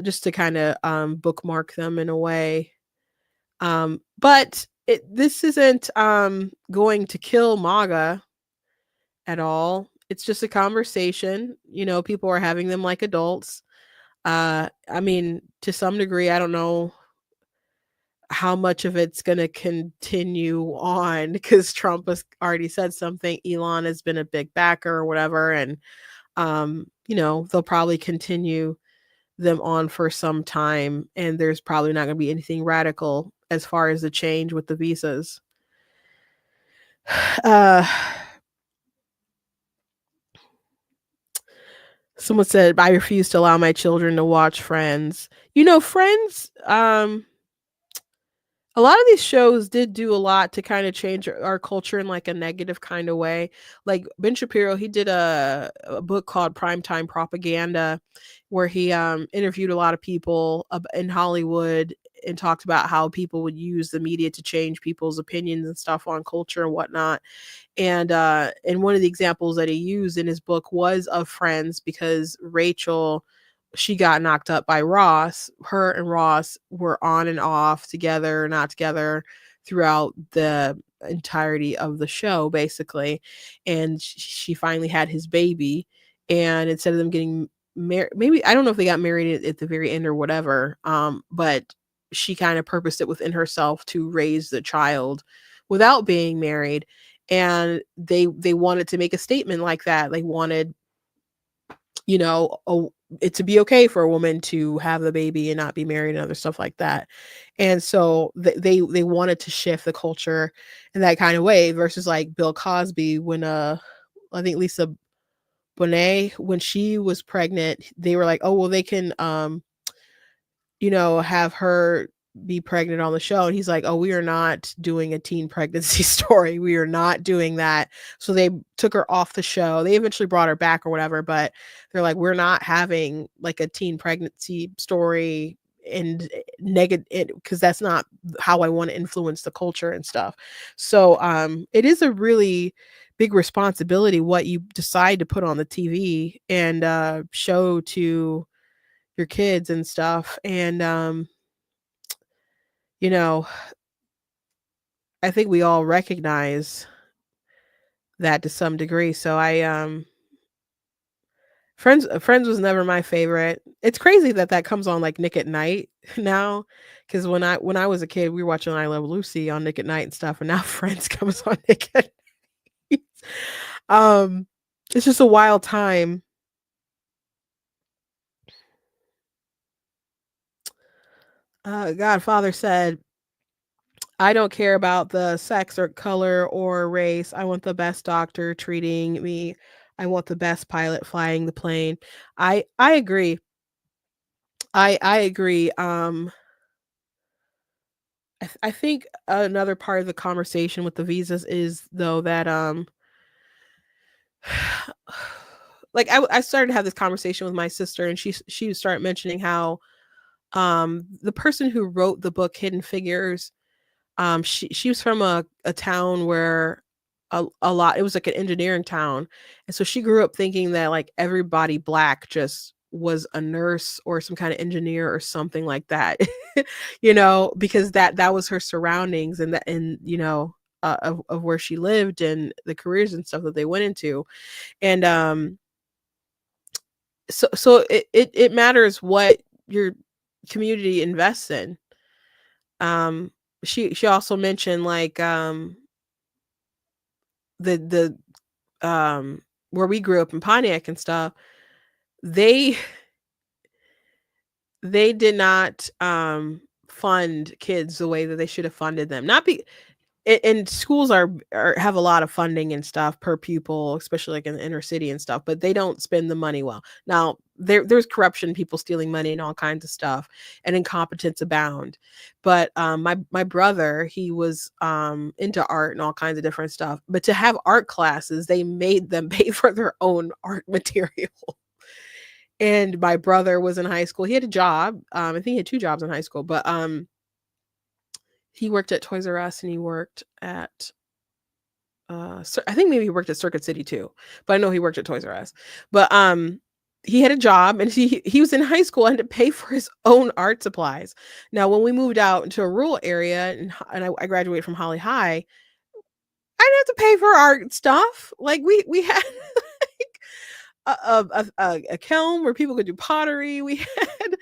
just to kind of bookmark them in a way. But this isn't going to kill MAGA at all. It's just a conversation. People are having them like adults. I mean, to some degree, I don't know how much of it's going to continue on, because Trump has already said something. Elon has been a big backer or whatever. And, they'll probably continue them on for some time. And there's probably not going to be anything radical as far as the change with the visas. Someone said, I refuse to allow my children to watch Friends. Friends, a lot of these shows did do a lot to kind of change our culture in like a negative kind of way. Like Ben Shapiro, he did a book called Primetime Propaganda, where he interviewed a lot of people in Hollywood and talked about how people would use the media to change people's opinions and stuff on culture and whatnot. And one of the examples that he used in his book was of Friends, because Rachel, she got knocked up by Ross. Her and Ross were on and off, together, not together, throughout the entirety of the show, basically. And she finally had his baby. And instead of them getting married, maybe, I don't know if they got married at the very end or whatever, but she kind of purposed it within herself to raise the child without being married. And they wanted to make a statement like that. They wanted, it to be okay for a woman to have the baby and not be married and other stuff like that. And so they wanted to shift the culture in that kind of way, versus like Bill Cosby, when I think Lisa Bonet, when she was pregnant, they were like, oh, well, they can have her be pregnant on the show. And he's like, oh, we are not doing a teen pregnancy story. We are not doing that. So they took her off the show. They eventually brought her back or whatever, but they're like, we're not having like a teen pregnancy story and negative, because that's not how I want to influence the culture and stuff. So it is a really big responsibility what you decide to put on the TV and show to your kids and stuff. And I think we all recognize that to some degree. So Friends was never my favorite. It's crazy that comes on like Nick at Night now, because when I was a kid, we were watching I Love Lucy on Nick at Night and stuff, and now Friends comes on Nick at Night. It's just a wild time. Godfather said, I don't care about the sex or color or race. I want the best doctor treating me. I want the best pilot flying the plane. I agree. I agree. I think another part of the conversation with the visas is, though, that like I started to have this conversation with my sister, and she started mentioning how the person who wrote the book Hidden Figures, she was from a town where a lot, it was like an engineering town, and so she grew up thinking that like everybody black just was a nurse or some kind of engineer or something like that, you know, because that was her surroundings and that, and, you know, of where she lived and the careers and stuff that they went into. And, so it matters what your community invests in. She also mentioned like, the where we grew up in Pontiac and stuff, they they did not fund kids the way that they should have funded them. Not be and schools are have a lot of funding and stuff per pupil, especially like in the inner city and stuff, but they don't spend the money well. Now there's corruption, people stealing money and all kinds of stuff, and incompetence abound. But my brother, he was into art and all kinds of different stuff. But to have art classes, they made them pay for their own art material. And my brother was in high school. He had a job. I think he had 2 jobs in high school, but he worked at Toys R Us and he worked at I think maybe he worked at Circuit City too, but I know he worked at Toys R Us. But he had a job and he was in high school and had to pay for his own art supplies. Now, when we moved out into a rural area and I graduated from Holly High, I didn't have to pay for art stuff. Like we had a kiln where people could do pottery. We had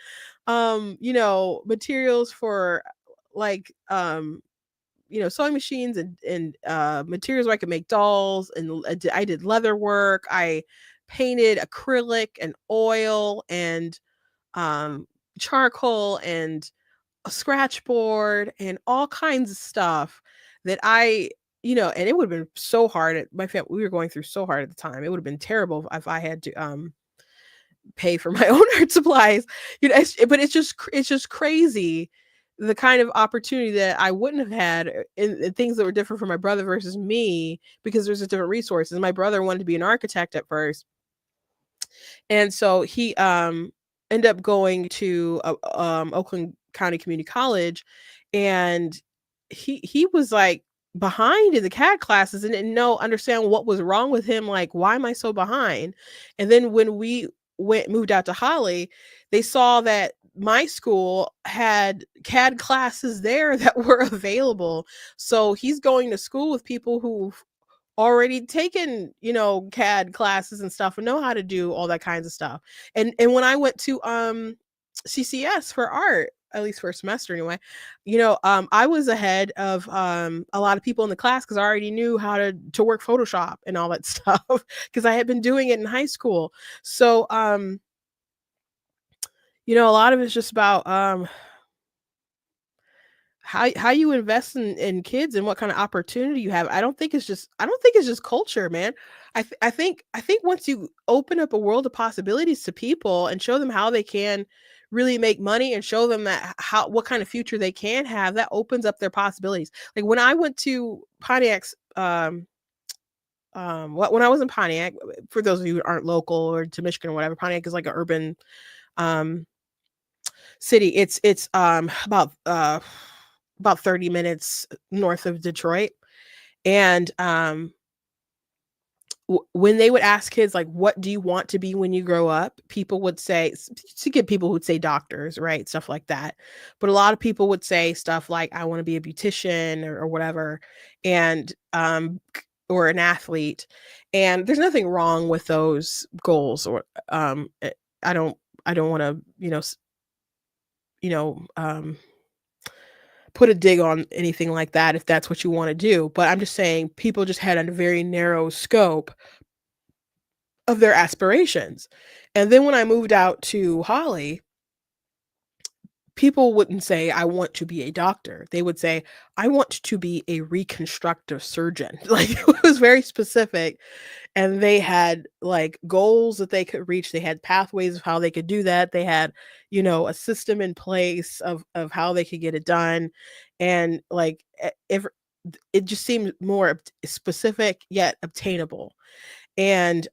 you know, materials for like you know, sewing machines and materials where I could make dolls, and I did leather work. I painted acrylic and oil and um charcoal and a scratch board and all kinds of stuff that I, you know, and it would have been so hard at my family. We were going through so hard at the time. It would have been terrible if I had to pay for my own art supplies. You know, but it's just crazy the kind of opportunity that I wouldn't have had in things that were different for my brother versus me, because there's just different resources. My brother wanted to be an architect at first, and so he ended up going to Oakland County Community College, and he was like behind in the CAD classes and didn't understand what was wrong with him. Like, why am I so behind? And then when we moved out to Holly, they saw that my school had CAD classes there that were available. So he's going to school with people who've already taken, you know, CAD classes and stuff and know how to do all that kinds of stuff. And when I went to CCS for art, at least for a semester anyway, you know, I was ahead of a lot of people in the class because I already knew how to work Photoshop and all that stuff because I had been doing it in high school. So you know, a lot of it's just about how you invest in kids and what kind of opportunity you have. I don't think it's just culture, man. I think once you open up a world of possibilities to people and show them how they can really make money and show them that what kind of future they can have, that opens up their possibilities. Like when I went to Pontiac's when I was in Pontiac, for those of you who aren't local or to Michigan or whatever, Pontiac is like an urban city. It's about 30 minutes north of Detroit. And when they would ask kids, like, what do you want to be when you grow up? People would say, to get people who'd say doctors, right? Stuff like that. But a lot of people would say stuff like, I want to be a beautician or whatever. And, or an athlete. And there's nothing wrong with those goals. Or, I don't want to, put a dig on anything like that if that's what you want to do. But I'm just saying people just had a very narrow scope of their aspirations. And then when I moved out to Holly, people wouldn't say, I want to be a doctor. They would say, I want to be a reconstructive surgeon. Like it was very specific. And they had like goals that they could reach. They had pathways of how they could do that. They had, a system in place of how they could get it done. And like if it just seemed more specific yet obtainable and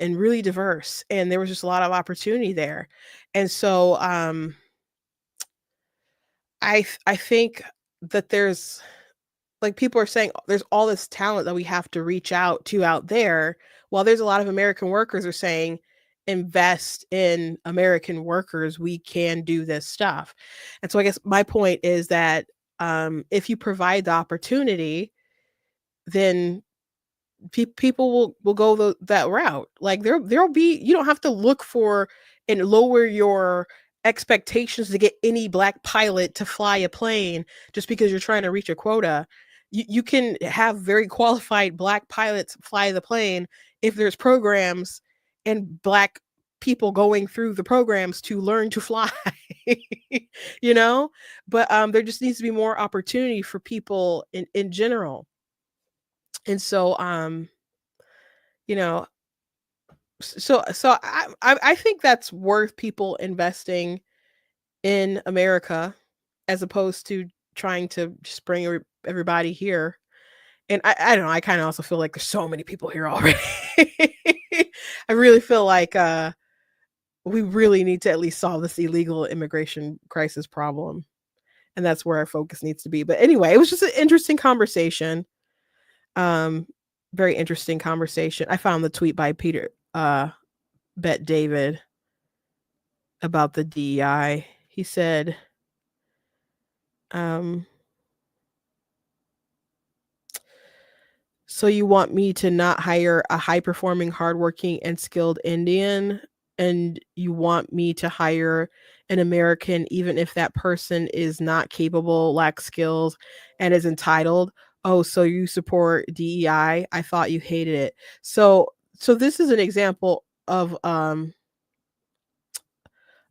really diverse. And there was just a lot of opportunity there. And so I think that there's, like, people are saying there's all this talent that we have to reach out to out there, while there's a lot of American workers are saying invest in American workers, we can do this stuff. And so I guess my point is that if you provide the opportunity, then people will go that route. Like there'll be, you don't have to look for and lower your expectations to get any black pilot to fly a plane just because you're trying to reach a quota. You can have very qualified black pilots fly the plane if there's programs and black people going through the programs to learn to fly. you know but there just needs to be more opportunity for people in general. And so you know I think that's worth people investing in America as opposed to trying to just bring everybody here. And I don't know, I kind of also feel like there's so many people here already. I really feel like we really need to at least solve this illegal immigration crisis problem. And that's where our focus needs to be. But anyway, it was just an interesting conversation. Very interesting conversation. I found the tweet by Peter Bet David about the DEI. He said, so you want me to not hire a high performing, hardworking, and skilled Indian, and you want me to hire an American even if that person is not capable, lacks skills, and is entitled? Oh, so you support DEI? I thought you hated it. So this is an example of a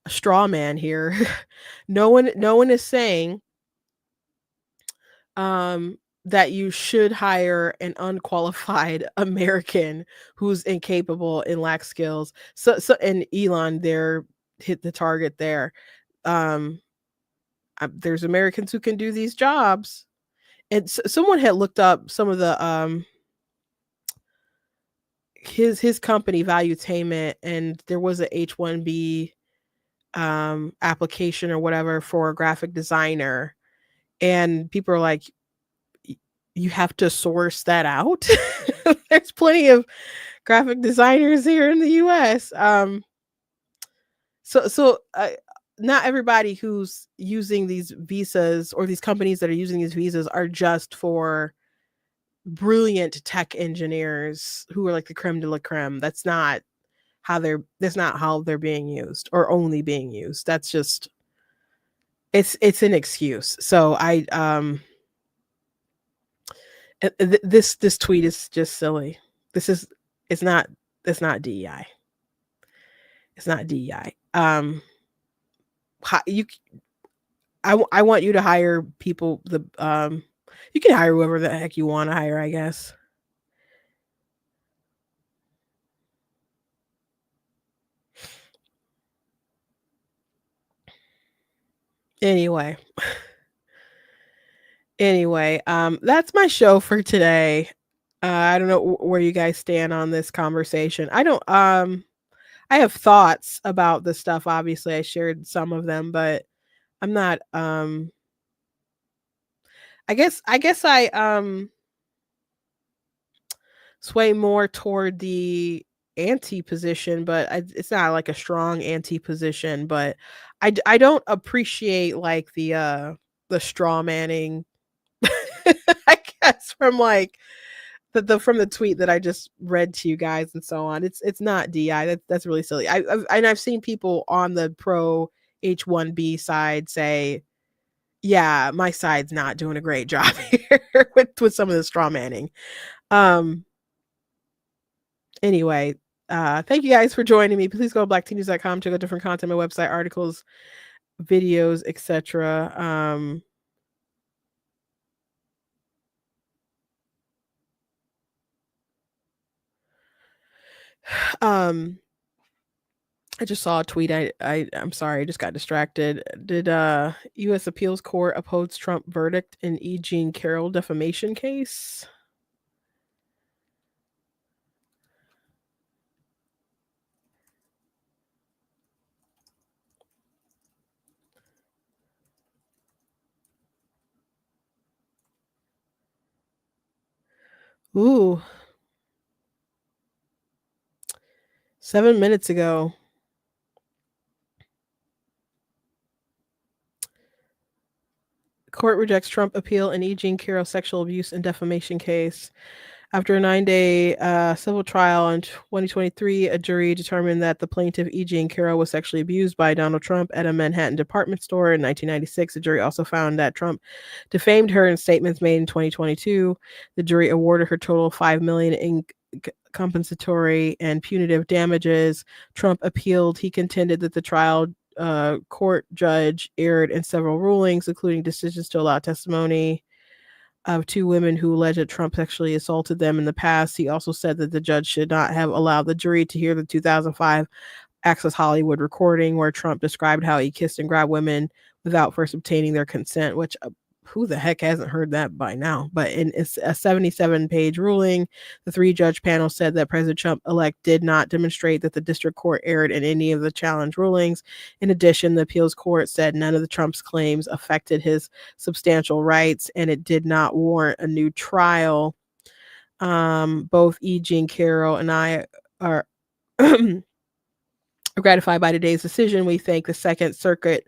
straw man here. no one is saying that you should hire an unqualified American who's incapable and lacks skills. So and Elon there hit the target there. There's Americans who can do these jobs. And someone had looked up some of the his company Valuetainment, and there was a H-1B application or whatever for a graphic designer, and people are like, you have to source that out. There's plenty of graphic designers here in the US. Not everybody who's using these visas, or these companies that are using these visas, are just for brilliant tech engineers who are like the creme de la creme. That's not how they're being used, or only being used. That's just, it's an excuse. So this tweet is just silly. It's not DEI. It's not DEI. I want you to hire people. You can hire whoever the heck you want to hire, I guess. Anyway, that's my show for today. I don't know where you guys stand on this conversation. I don't. I have thoughts about the stuff. Obviously, I shared some of them, but I'm not. I guess I sway more toward the anti position, but it's not like a strong anti position. But I don't appreciate like the straw manning. I guess from like from the tweet that I just read to you guys and so on. It's not DI. That's really silly. I've seen people on the pro H-1B side say, yeah, my side's not doing a great job here with some of the straw manning. Anyway, thank you guys for joining me. Please go to blacktnews.com, check out different content, my website, articles, videos, etc. I just saw a tweet. I'm sorry, I just got distracted. Did U.S. Appeals Court oppose Trump verdict in E. Jean Carroll defamation case? Ooh. 7 minutes ago. Court rejects Trump appeal in E. Jean Carroll sexual abuse and defamation case. After a 9-day civil trial in 2023, a jury determined that the plaintiff, E. Jean Carroll, was sexually abused by Donald Trump at a Manhattan department store in 1996. The jury also found that Trump defamed her in statements made in 2022. The jury awarded her total of $5 million in compensatory and punitive damages. Trump appealed. He contended that the trial court judge erred in several rulings, including decisions to allow testimony of 2 women who alleged that Trump sexually assaulted them in the past. He also said that the judge should not have allowed the jury to hear the 2005 Access Hollywood recording where Trump described how he kissed and grabbed women without first obtaining their consent, which who the heck hasn't heard that by now? But in a 77-page ruling, the 3-judge panel said that President Trump-elect did not demonstrate that the district court erred in any of the challenge rulings. In addition, the appeals court said none of the Trump's claims affected his substantial rights, and it did not warrant a new trial. Both E. Jean Carroll and I are gratified by today's decision. We thank the Second Circuit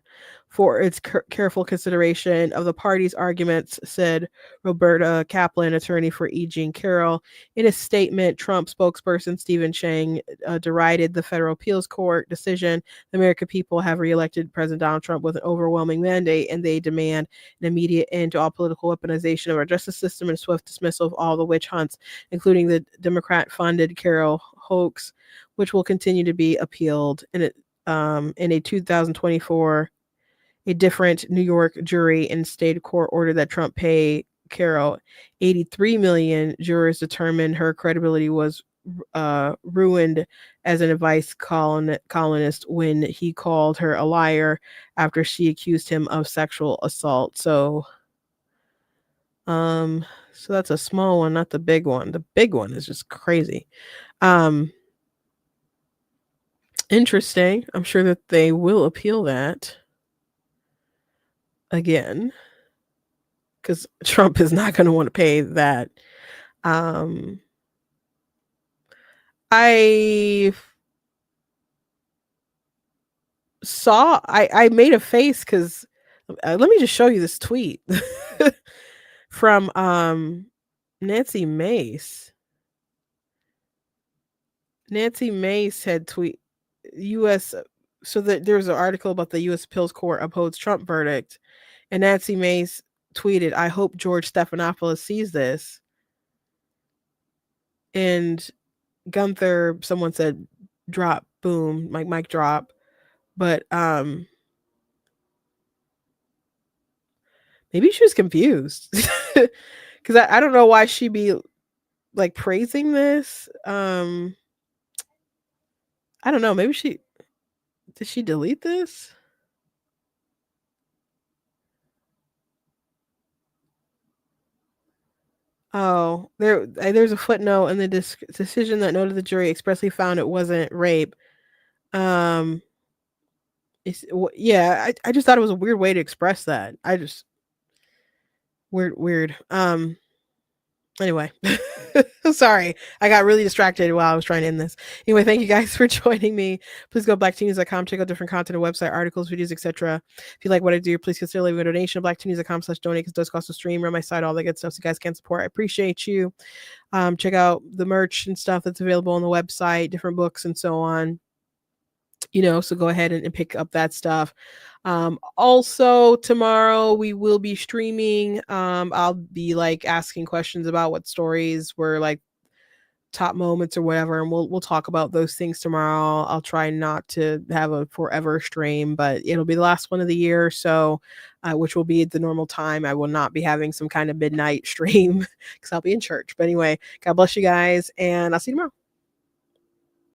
for its careful consideration of the parties' arguments, said Roberta Kaplan, attorney for E. Jean Carroll. In a statement, Trump spokesperson Stephen Chang derided the federal appeals court decision. The American people have reelected President Donald Trump with an overwhelming mandate, and they demand an immediate end to all political weaponization of our justice system and a swift dismissal of all the witch hunts, including the Democrat-funded Carroll hoax, which will continue to be appealed. In a 2024, a different New York jury in state court ordered that Trump pay Carroll $83 million. Jurors determined her credibility was ruined as an advice columnist when he called her a liar after she accused him of sexual assault. So that's a small one, not the big one. The big one is just crazy. Interesting. I'm sure that they will appeal that again, because Trump is not going to want to pay that. I made a face because let me just show you this tweet from Nancy Mace. Nancy Mace had tweet U.S. So that there's an article about the U.S. appeals court upholds Trump verdict, and Nancy Mace tweeted, "I hope George Stephanopoulos sees this." And Gunther, someone said, "Drop, boom, like mic drop," but maybe she was confused because I don't know why she'd be like praising this. I don't know. Maybe did she delete this? Oh, there's a footnote in the decision that noted the jury expressly found it wasn't rape. Yeah, I just thought it was a weird way to express that. Weird. Anyway, sorry, I got really distracted while I was trying to end this. Anyway, thank you guys for joining me. Please go to blacktnews.com, check out different content, website, articles, videos, etc. If you like what I do, please consider leaving a donation at blacktnews.com/donate, because it does cost a stream, run my site, all that good stuff, so you guys can support. I appreciate you. Check out the merch and stuff that's available on the website, different books and so on. So go ahead and pick up that stuff. Also tomorrow we will be streaming. I'll be like asking questions about what stories were like top moments or whatever, and we'll talk about those things tomorrow. I'll try not to have a forever stream, but it'll be the last one of the year, so which will be at the normal time. I will not be having some kind of midnight stream because I'll be in church. But anyway, God bless you guys, and I'll see you tomorrow.